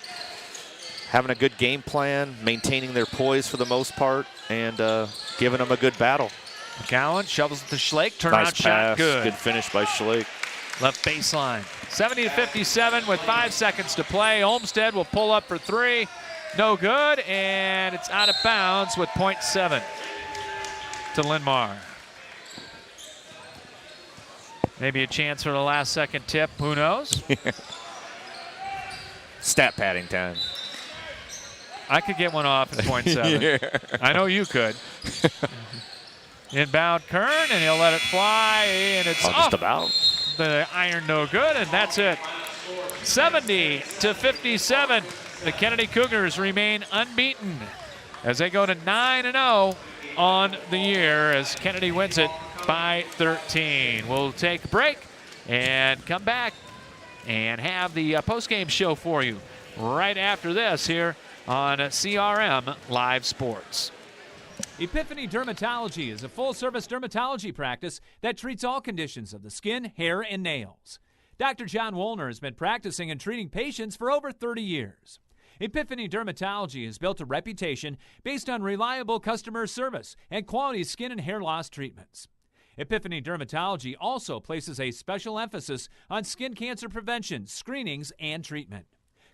having a good game plan, maintaining their poise for the most part, and giving them a good battle. McCowan shovels it to Schlake. Turnaround Nice shot, pass. good. Good finish by Schlake. Left baseline. 70-57 with 5 seconds to play. Olmsted will pull up for 3. No good, and it's out of bounds with .7 to Linn-Mar. Maybe a chance for the last second tip. Who knows? Stat padding time. I could get one off at .7. Yeah. I know you could. Inbound Kern, and he'll let it fly, and it's Just off about. the iron, no good, and that's it. 70-57. The Kennedy Cougars remain unbeaten as they go to 9-0 on the year as Kennedy wins it by 13. We'll take a break and come back and have the postgame show for you right after this here on CRM Live Sports. Epiphany Dermatology is a full-service dermatology practice that treats all conditions of the skin, hair, and nails. Dr. John Woolner has been practicing and treating patients for over 30 years. Epiphany Dermatology has built a reputation based on reliable customer service and quality skin and hair loss treatments. Epiphany Dermatology also places a special emphasis on skin cancer prevention, screenings, and treatment.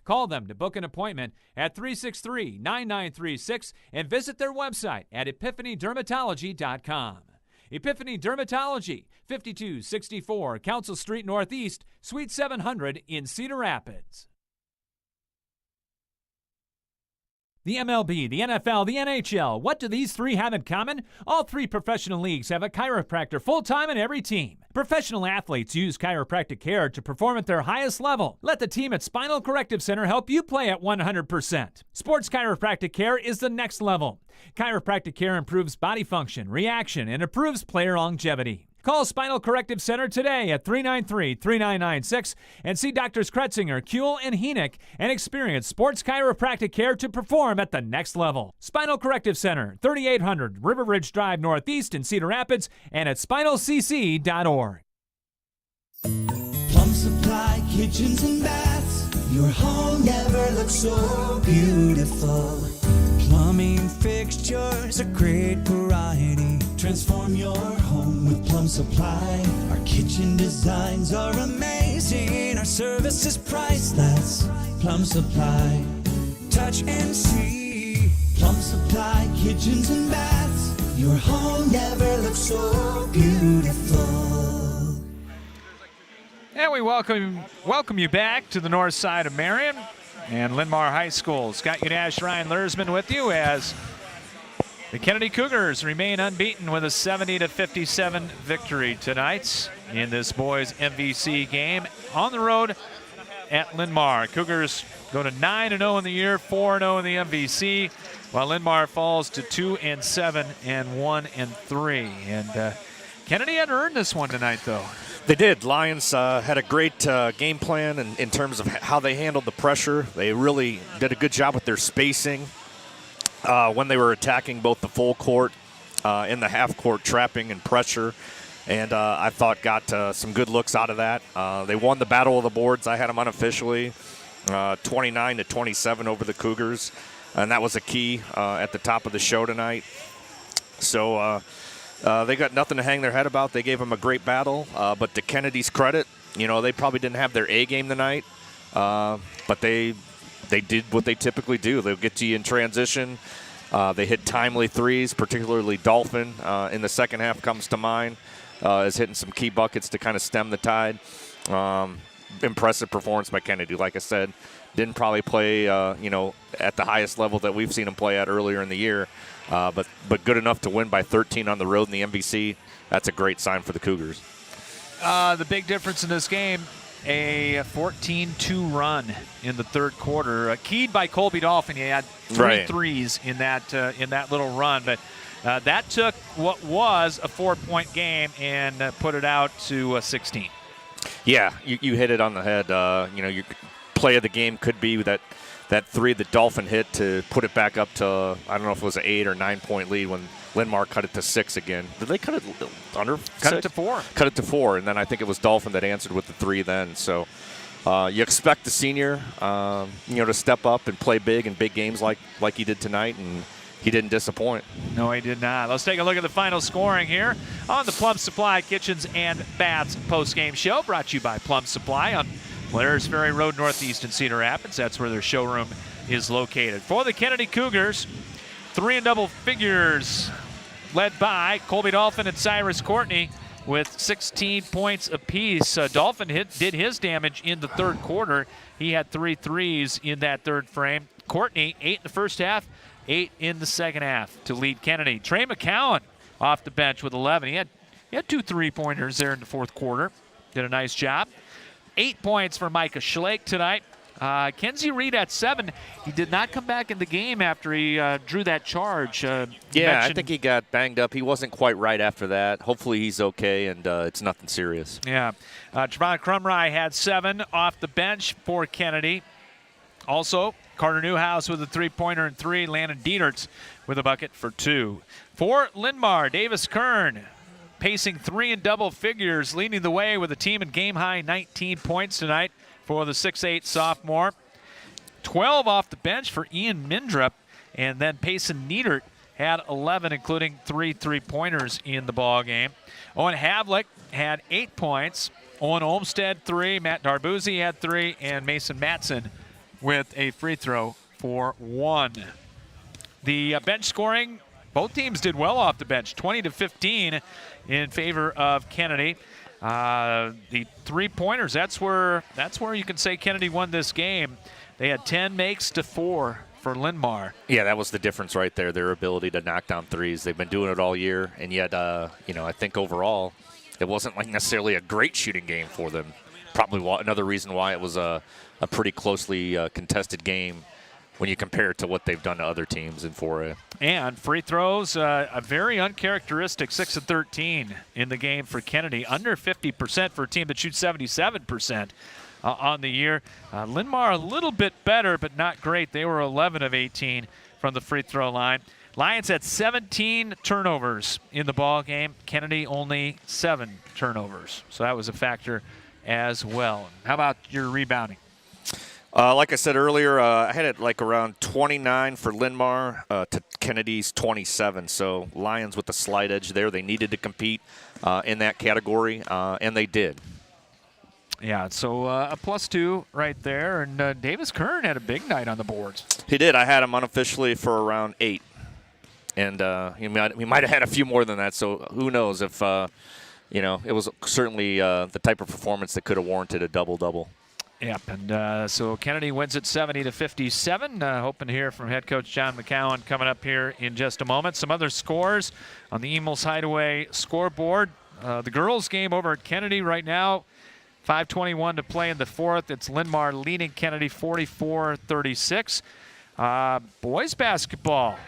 Call them to book an appointment at 363-9936 and visit their website at epiphanydermatology.com. Epiphany Dermatology, 5264 Council Street Northeast, Suite 700 in Cedar Rapids. The MLB, the NFL, the NHL, what do these three have in common? All 3 professional leagues have a chiropractor full-time in every team. Professional athletes use chiropractic care to perform at their highest level. Let the team at Spinal Corrective Center help you play at 100%. Sports chiropractic care is the next level. Chiropractic care improves body function, reaction, and improves player longevity. Call Spinal Corrective Center today at 393-3996 and see Drs. Kretzinger, Kuehl, and Henick and experience sports chiropractic care to perform at the next level. Spinal Corrective Center, 3800 River Ridge Drive Northeast in Cedar Rapids and at spinalcc.org. Plum Supply Kitchens and Baths. Your home never looks so beautiful. Plumbing fixtures, a great variety. Transform your home with Plum Supply. Our kitchen designs are amazing. Our service is priceless. Plum Supply. Touch and see. Plum Supply Kitchens and Baths. Your home never looks so beautiful. And we welcome you back to the north side of Marion and Linn-Mar High School. Scott Unash, Ryan Lursman with you as The Kennedy Cougars remain unbeaten with a 70-57 victory tonight in this boys MVC game on the road at Linn-Mar. Cougars go to 9-0 in the year, 4-0 in the MVC, while Linn-Mar falls to 2-7 and 1-3. And Kennedy had to earn this one tonight, though. They did. Lions had a great game plan in terms of how they handled the pressure. They really did a good job with their spacing when they were attacking both the full court and the half court, trapping and pressure. And I thought got some good looks out of that. They won the battle of the boards. I had them unofficially 29-27 over the Cougars. And that was a key at the top of the show tonight. So they got nothing to hang their head about. They gave them a great battle. But to Kennedy's credit, they probably didn't have their A game tonight. But they did what they typically do. They'll get to you in transition. They hit timely threes, particularly Dolphin in the second half comes to mind. Is hitting some key buckets to kind of stem the tide. Impressive performance by Kennedy. Like I said, didn't probably play, at the highest level that we've seen him play at earlier in the year. But good enough to win by 13 on the road in the MVC. That's a great sign for the Cougars. The big difference in this game, a 14-2 run in the third quarter, keyed by Colby Dolphin. He had three threes in that little run, but that took what was a 4-point game and put it out to 16. Yeah, you hit it on the head. Your play of the game could be that three that Dolphin hit to put it back up to, I don't know if it was an 8 or 9 point lead when Linn-Mar cut it to 6 again. Did they cut it under 6? Cut it to 4. Cut it to 4, and then I think it was Dolphin that answered with the 3 then. So you expect the senior, to step up and play big in big games like he did tonight, and he didn't disappoint. No, he did not. Let's take a look at the final scoring here on the Plum Supply Kitchens and Baths postgame show, brought to you by Plum Supply on Blair's Ferry Road Northeast in Cedar Rapids. That's where their showroom is located. For the Kennedy Cougars, 3 in double figures led by Colby Dolphin and Cyrus Courtney with 16 points apiece. Dolphin did his damage in the third quarter. He had 3 threes in that third frame. Courtney, 8 in the first half, 8 in the second half to lead Kennedy. Trey McCowan off the bench with 11. He had 2 3-pointers there in the fourth quarter. Did a nice job. 8 points for Micah Schlake tonight. Kenzie Reed at 7. He did not come back in the game after he drew that charge. I think he got banged up. He wasn't quite right after that. Hopefully he's okay, and it's nothing serious. Yeah. Trevon Crumry had 7 off the bench for Kennedy. Also, Carter Newhouse with a 3-pointer and 3. Landon Dietertz with a bucket for 2. For Linn-Mar, Davis Kern pacing 3 in double figures, leading the way with a team in game-high 19 points tonight for the 6'8 sophomore. 12 off the bench for Ian Mindrup, and then Payson Niedert had 11, including 3 3-pointers in the ball game. Owen Havlick had 8 points. Owen Olmstead 3, Matt Darbuzzi had 3, and Mason Matson with a free throw for 1. The bench scoring, both teams did well off the bench, 20-15 in favor of Kennedy. The 3-pointers, that's where you can say Kennedy won this game. They had 10 makes to 4 for Linn-Mar. Yeah, that was the difference right there, their ability to knock down threes. They've been doing it all year, and yet, I think overall it wasn't like necessarily a great shooting game for them. Probably another reason why it was a pretty closely contested game when you compare it to what they've done to other teams in 4A. And free throws, a very uncharacteristic 6 of 13 in the game for Kennedy, under 50% for a team that shoots 77% on the year. Linn-Mar a little bit better, but not great. They were 11 of 18 from the free throw line. Lions had 17 turnovers in the ball game. Kennedy only 7 turnovers. So that was a factor as well. How about your rebounding? Like I said earlier, I had it like around 29 for Linn-Mar to Kennedy's 27. So Lions with the slight edge there. They needed to compete in that category, and they did. Yeah, so a +2 right there. And Davis Kern had a big night on the boards. He did. I had him unofficially for around 8. And he might have had a few more than that. So who knows if, it was certainly the type of performance that could have warranted a double-double. Yep, and so Kennedy wins it 70-57. Hoping to hear from head coach John McCowan coming up here in just a moment. Some other scores on the Emils Hideaway scoreboard. The girls' game over at Kennedy right now, 5:21 to play in the fourth. It's Linn-Mar leading Kennedy 44-36. Boys basketball,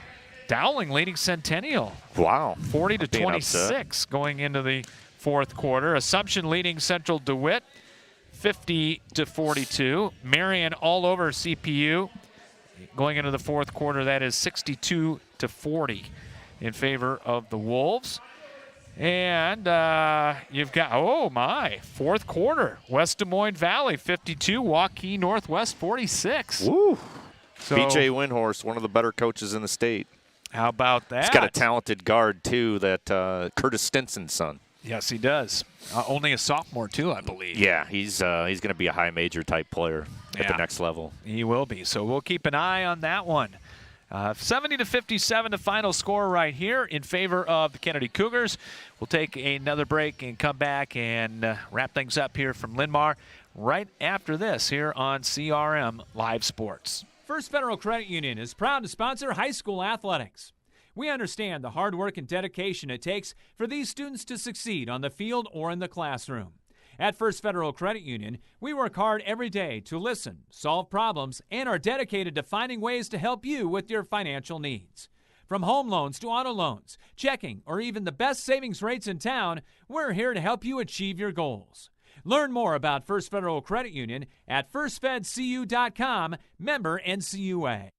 Dowling leading Centennial. Wow. 40-26 going into the fourth quarter. Assumption leading Central DeWitt 50-42. Marion all over CPU going into the fourth quarter. That is 62-40 in favor of the Wolves. And you've got, fourth quarter. West Des Moines Valley 52, Waukee Northwest 46. Woo. So, BJ Windhorst, one of the better coaches in the state. How about that? He's got a talented guard, too, that Curtis Stinson's son. Yes, he does. Only a sophomore, too, I believe. Yeah, he's going to be a high major type player at the next level. He will be. So we'll keep an eye on that one. 70-57, the final score right here in favor of the Kennedy Cougars. We'll take another break and come back and wrap things up here from Linn-Mar right after this here on CRM Live Sports. First Federal Credit Union is proud to sponsor high school athletics. We understand the hard work and dedication it takes for these students to succeed on the field or in the classroom. At First Federal Credit Union, we work hard every day to listen, solve problems, and are dedicated to finding ways to help you with your financial needs. From home loans to auto loans, checking, or even the best savings rates in town, we're here to help you achieve your goals. Learn more about First Federal Credit Union at firstfedcu.com, member NCUA.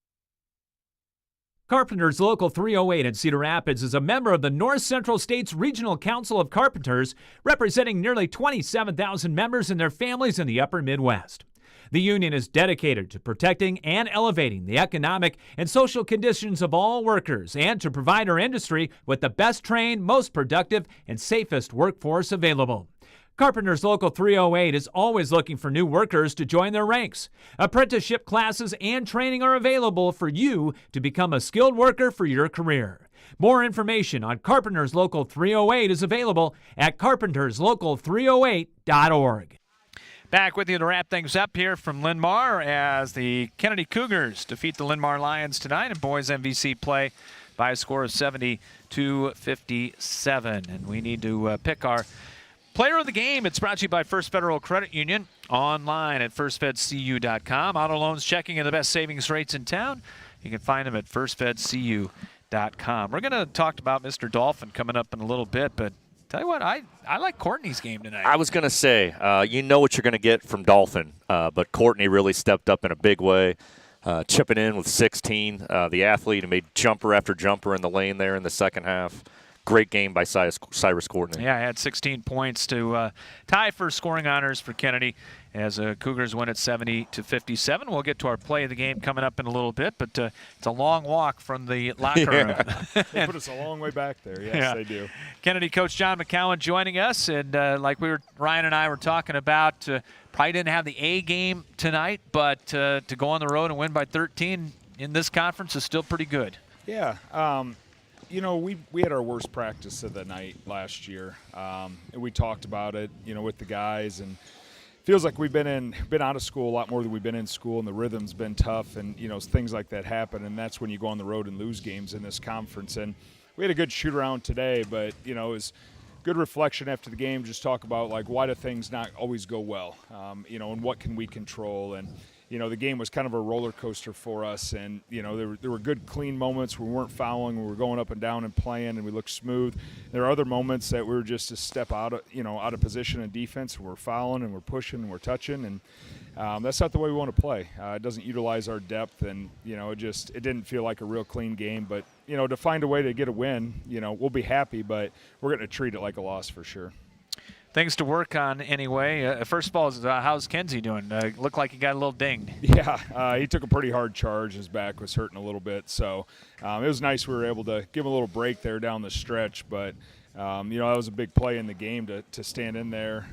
Carpenters Local 308 in Cedar Rapids is a member of the North Central States Regional Council of Carpenters, representing nearly 27,000 members and their families in the upper Midwest. The union is dedicated to protecting and elevating the economic and social conditions of all workers and to provide our industry with the best trained, most productive, and safest workforce available. Carpenters Local 308 is always looking for new workers to join their ranks. Apprenticeship classes and training are available for you to become a skilled worker for your career. More information on Carpenters Local 308 is available at carpenterslocal308.org. Back with you to wrap things up here from Linn-Mar as the Kennedy Cougars defeat the Linn-Mar Lions tonight in boys MVC play by a score of 70-57. And we need to pick our player of the game. It's brought to you by First Federal Credit Union, online at firstfedcu.com. Auto loans, checking, and the best savings rates in town. You can find them at firstfedcu.com. We're going to talk about Mr. Dolphin coming up in a little bit, but tell you what, I like Courtney's game tonight. I was going to say, you know what you're going to get from Dolphin, but Courtney really stepped up in a big way, chipping in with 16. The athlete who made jumper after jumper in the lane there in the second half. Great game by Cyrus Courtney. Yeah, had 16 points to tie for scoring honors for Kennedy as Cougars win at 70-57. We'll get to our play of the game coming up in a little bit, but it's a long walk from the locker room. They put us a long way back there. Yes, they do. Kennedy coach John McCowan joining us, and like Ryan and I were talking about, probably didn't have the A game tonight, but to go on the road and win by 13 in this conference is still pretty good. Yeah. You know, we had our worst practice of the night last year, and we talked about it, you know, with the guys, and feels like we've been out of school a lot more than we've been in school, and the rhythm's been tough, and you know, things like that happen, and that's when you go on the road and lose games in this conference. And we had a good shoot around today, but you know, it was good reflection after the game. Just talk about like why do things not always go well, you know, and what can we control. And you know, the game was kind of a roller coaster for us, and you know, there were good clean moments where we weren't fouling, we were going up and down and playing, and we looked smooth. There are other moments that we were just a step out of position in defense, and we're fouling and we're pushing and we're touching, and that's not the way we want to play. It doesn't utilize our depth, and you know, it didn't feel like a real clean game. But you know, to find a way to get a win, you know, we'll be happy, but we're going to treat it like a loss for sure. Things to work on anyway. First of all, how's Kenzie doing? Looked like he got a little dinged. Yeah, he took a pretty hard charge. His back was hurting a little bit. So it was nice we were able to give him a little break there down the stretch. But That was a big play in the game to stand in there.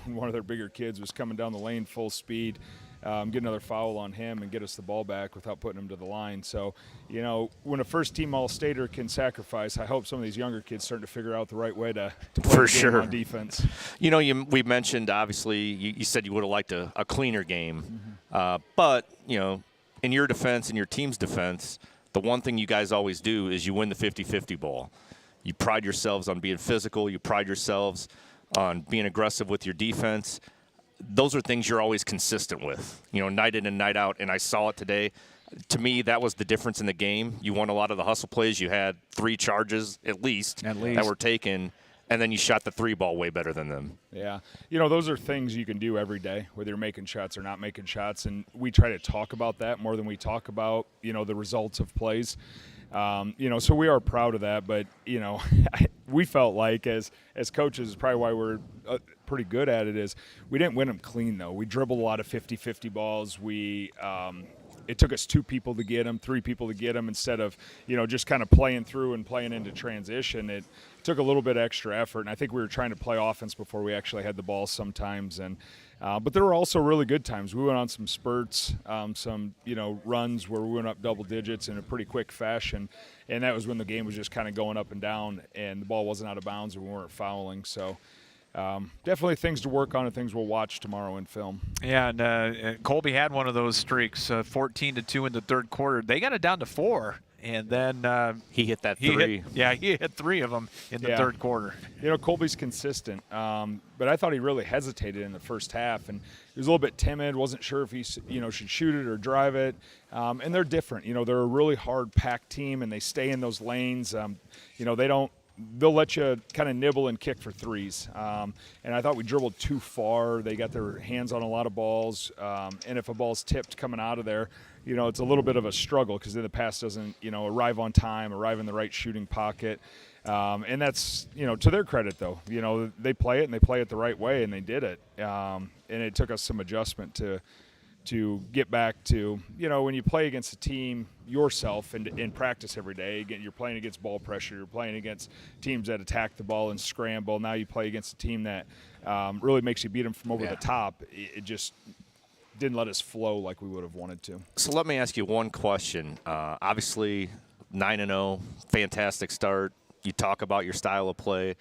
One of their bigger kids was coming down the lane full speed, get another foul on him and get us the ball back without putting him to the line. So, when a first-team All-Stater can sacrifice, I hope some of these younger kids starting to figure out the right way to play For the game sure. on defense. We mentioned, obviously, you said you would have liked a cleaner game. But, in your defense, in your team's defense, the one thing you guys always do is you win the 50-50 ball. You pride yourselves on being physical. You pride yourselves on being aggressive with your defense. Those are things you're always consistent with, night in and night out. And I saw it today. To me, that was the difference in the game. You won a lot of the hustle plays. You had 3 charges at least that were taken, and then you shot the 3 ball way better than them. Yeah. Those are things you can do every day, whether you're making shots or not making shots. And we try to talk about that more than we talk about, the results of plays. So we are proud of that, but we felt like as coaches, probably why we're pretty good at it is we didn't win them clean though. We dribbled a lot of 50-50 balls. It took us 2 people to get them, 3 people to get them instead of just kind of playing through and playing into transition. It took a little bit extra effort, and I think we were trying to play offense before we actually had the ball sometimes. And but there were also really good times. We went on some spurts, some runs where we went up double digits in a pretty quick fashion, and that was when the game was just kind of going up and down, and the ball wasn't out of bounds and we weren't fouling. So definitely things to work on and things we'll watch tomorrow in film. Yeah, and Colby had one of those streaks, 14-2 in the third quarter. They got it down to 4. And then he hit that 3. He hit 3 of them in the third quarter. Colby's consistent, but I thought he really hesitated in the first half, and he was a little bit timid. Wasn't sure if he should shoot it or drive it. And they're different. They're a really hard packed team, and they stay in those lanes. They'll let you kind of nibble and kick for threes. And I thought we dribbled too far. They got their hands on a lot of balls. And if a ball's tipped coming out of there, it's a little bit of a struggle because then the pass doesn't, arrive on time, arrive in the right shooting pocket. And that's, to their credit, though. They play it, and they play it the right way, and they did it. And it took us some adjustment to get back to, when you play against a team yourself and in practice every day, again, you're playing against ball pressure, you're playing against teams that attack the ball and scramble. Now you play against a team that really makes you beat them from over the top. It just didn't let us flow like we would have wanted to. So let me ask you one question. Obviously, 9-0, fantastic start. You talk about your style of play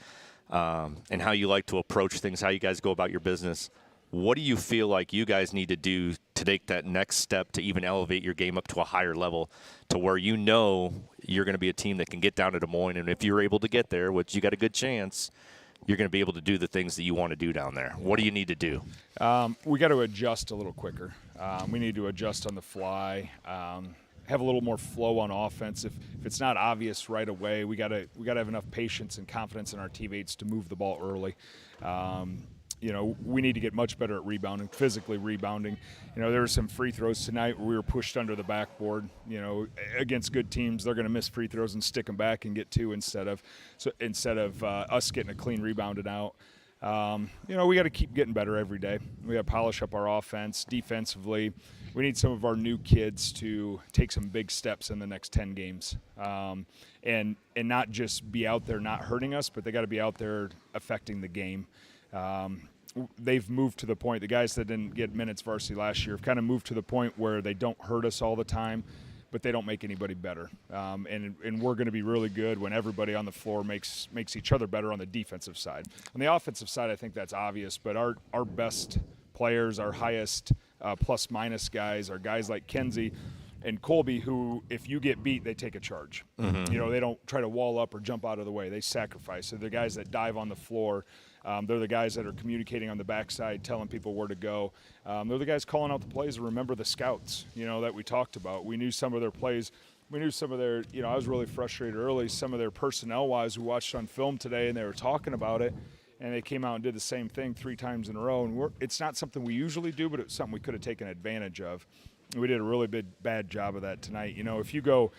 and how you like to approach things, how you guys go about your business. What do you feel like you guys need to do to take that next step to even elevate your game up to a higher level to where you're going to be a team that can get down to Des Moines, and if you're able to get there, which you got a good chance, you're going to be able to do the things that you want to do down there? What do you need to do? We got to adjust a little quicker. We need to adjust on the fly, have a little more flow on offense. If it's not obvious right away, we got to have enough patience and confidence in our teammates to move the ball early. We need to get much better at rebounding, physically rebounding. There were some free throws tonight where we were pushed under the backboard. Against good teams, they're going to miss free throws and stick them back and get 2 instead of us getting a clean rebound and out. We got to keep getting better every day. We got to polish up our offense. Defensively, we need some of our new kids to take some big steps in the next 10 games. And not just be out there not hurting us, but they got to be out there affecting the game. They've moved to the point, the guys that didn't get minutes varsity last year have kind of moved to the point where they don't hurt us all the time, but they don't make anybody better. And we're going to be really good when everybody on the floor makes each other better on the defensive side. On the offensive side, I think that's obvious, but our best players, our highest plus-minus guys are guys like Kenzie and Colby, who, if you get beat, they take a charge. Mm-hmm. They don't try to wall up or jump out of the way. They sacrifice. So they're guys that dive on the floor. They're the guys that are communicating on the backside, telling people where to go. They're the guys calling out the plays and remember the scouts, that we talked about. We knew some of their plays. We knew some of their, I was really frustrated early, some of their personnel-wise we watched on film today, and they were talking about it, and they came out and did the same thing 3 times in a row. And it's not something we usually do, but it's something we could have taken advantage of. We did a really bad job of that tonight. If you go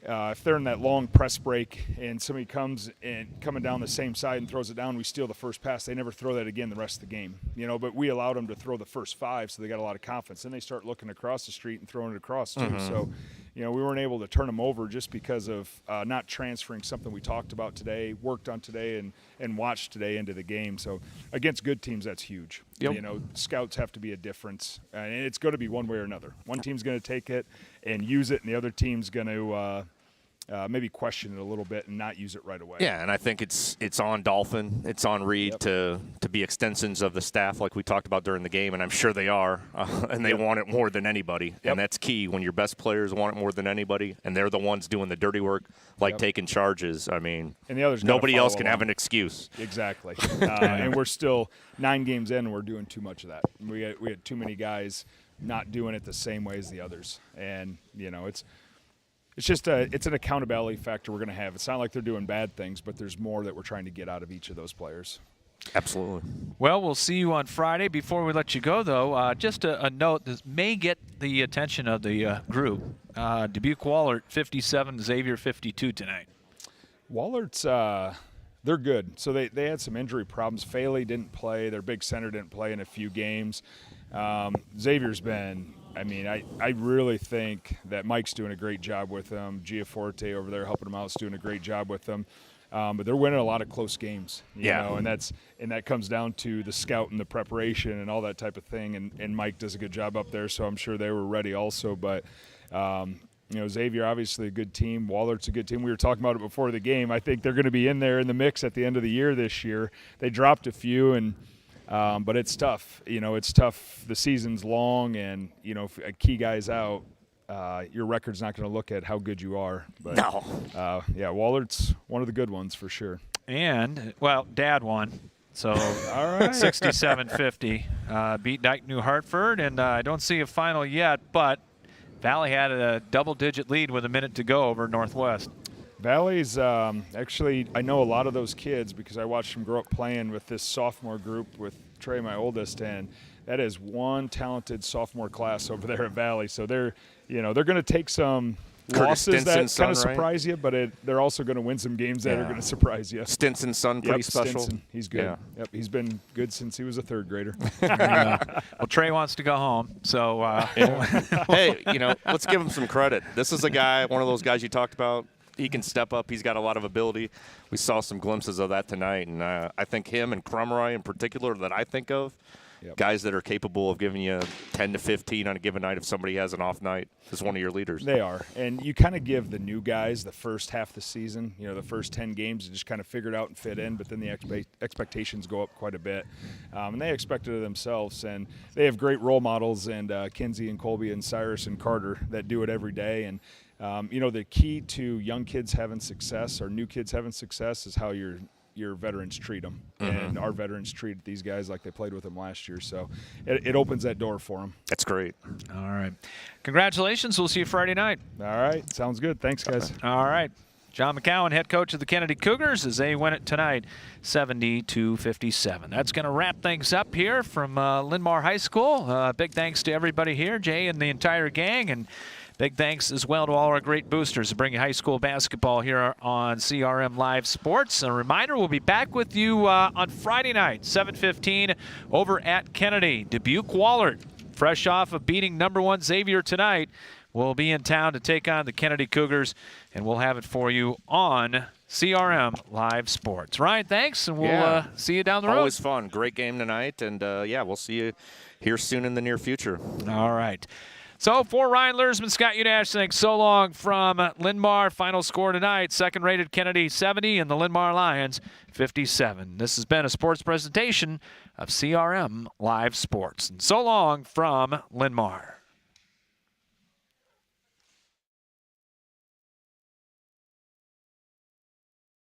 if they're in that long press break and somebody comes and coming down the same side and throws it down, we steal the first pass. They never throw that again the rest of the game, but we allowed them to throw the first 5, so they got a lot of confidence. Then they start looking across the street and throwing it across too. Mm-hmm. So, we weren't able to turn them over just because of not transferring something we talked about today, worked on today, and watched today into the game. So against good teams, that's huge. Yep. Scouts have to be a difference, and it's going to be one way or another. One team's going to take it and use it, and the other team's going to maybe question it a little bit and not use it right away. Yeah, and I think it's on Dolphin, it's on Reed to be extensions of the staff like we talked about during the game, and I'm sure they are, and they want it more than anybody. And that's key when your best players want it more than anybody, and they're the ones doing the dirty work, like taking charges. I mean, and the others nobody else can have an excuse. Exactly. And we're still 9 games in, and we're doing too much of that. We had too many guys not doing it the same way as the others, and it's just it's an accountability factor we're going to have. It's not like they're doing bad things, but there's more that we're trying to get out of each of those players. Absolutely. Well, we'll see you on Friday. Before we let you go, though, just a note. This may get the attention of the group. Dubuque Wahlert 57, Xavier 52 tonight. Wallert's they're good. So they had some injury problems. Faley didn't play. Their big center didn't play in a few games. Xavier's been – I really think that Mike's doing a great job with them. Giaforte over there helping them out is doing a great job with them. But they're winning a lot of close games, you know, and that comes down to the scout and the preparation and all that type of thing. And Mike does a good job up there, so I'm sure they were ready also. But Xavier obviously a good team. Wallert's a good team. We were talking about it before the game. I think they're going to be in there in the mix at the end of the year this year. They dropped a few and. But it's tough. It's tough. The season's long, and, if a key guy's out, your record's not going to look at how good you are. But, No. Wallert's one of the good ones for sure. And, well, Dad won. So all right. 67-50. Beat Dyke New Hartford, and I don't see a final yet, but Valley had a double-digit lead with a minute to go over Northwest. Valley's actually, I know a lot of those kids because I watched them grow up playing with this sophomore group with Trey, my oldest, and that is one talented sophomore class over there at Valley. So they're going to take some losses that kind of surprise you, but they're also going to win some games that are going to surprise you. Stinson's son, pretty special. Stinson, he's good. Yeah. Yep, he's been good since he was a third grader. Well, Trey wants to go home, so hey, let's give him some credit. This is a guy, one of those guys you talked about. He can step up. He's got a lot of ability. We saw some glimpses of that tonight, and I think him and Crumroy in particular that I think of, guys that are capable of giving you 10 to 15 on a given night if somebody has an off night, is one of your leaders. They are, and you kind of give the new guys the first half of the season, the first 10 games to just kind of figure it out and fit in, but then the expectations go up quite a bit, and they expect it of themselves, and they have great role models, and Kinsey and Colby and Cyrus and Carter that do it every day, and the key to young kids having success or new kids having success is how your veterans treat them. Mm-hmm. And our veterans treat these guys like they played with them last year. So it opens that door for them. That's great. All right. Congratulations. We'll see you Friday night. All right. Sounds good. Thanks, guys. All right. John McCowan, head coach of the Kennedy Cougars, as they win it tonight, 70-57. That's going to wrap things up here from Linn-Mar High School. Big thanks to everybody here, Jay and the entire gang, and big thanks as well to all our great boosters to bring you high school basketball here on CRM Live Sports. A reminder, we'll be back with you on Friday night, 7:15, over at Kennedy. Dubuque Wahlert, fresh off of beating #1 Xavier tonight, will be in town to take on the Kennedy Cougars, and we'll have it for you on CRM Live Sports. Ryan, thanks, and we'll see you down the road. Always fun. Great game tonight, and, we'll see you here soon in the near future. All right. So for Ryan Lursman, Scott Udash saying so long from Linn-Mar. Final score tonight, second-rated Kennedy 70 and the Linn-Mar Lions 57. This has been a sports presentation of CRM Live Sports. And so long from Linn-Mar.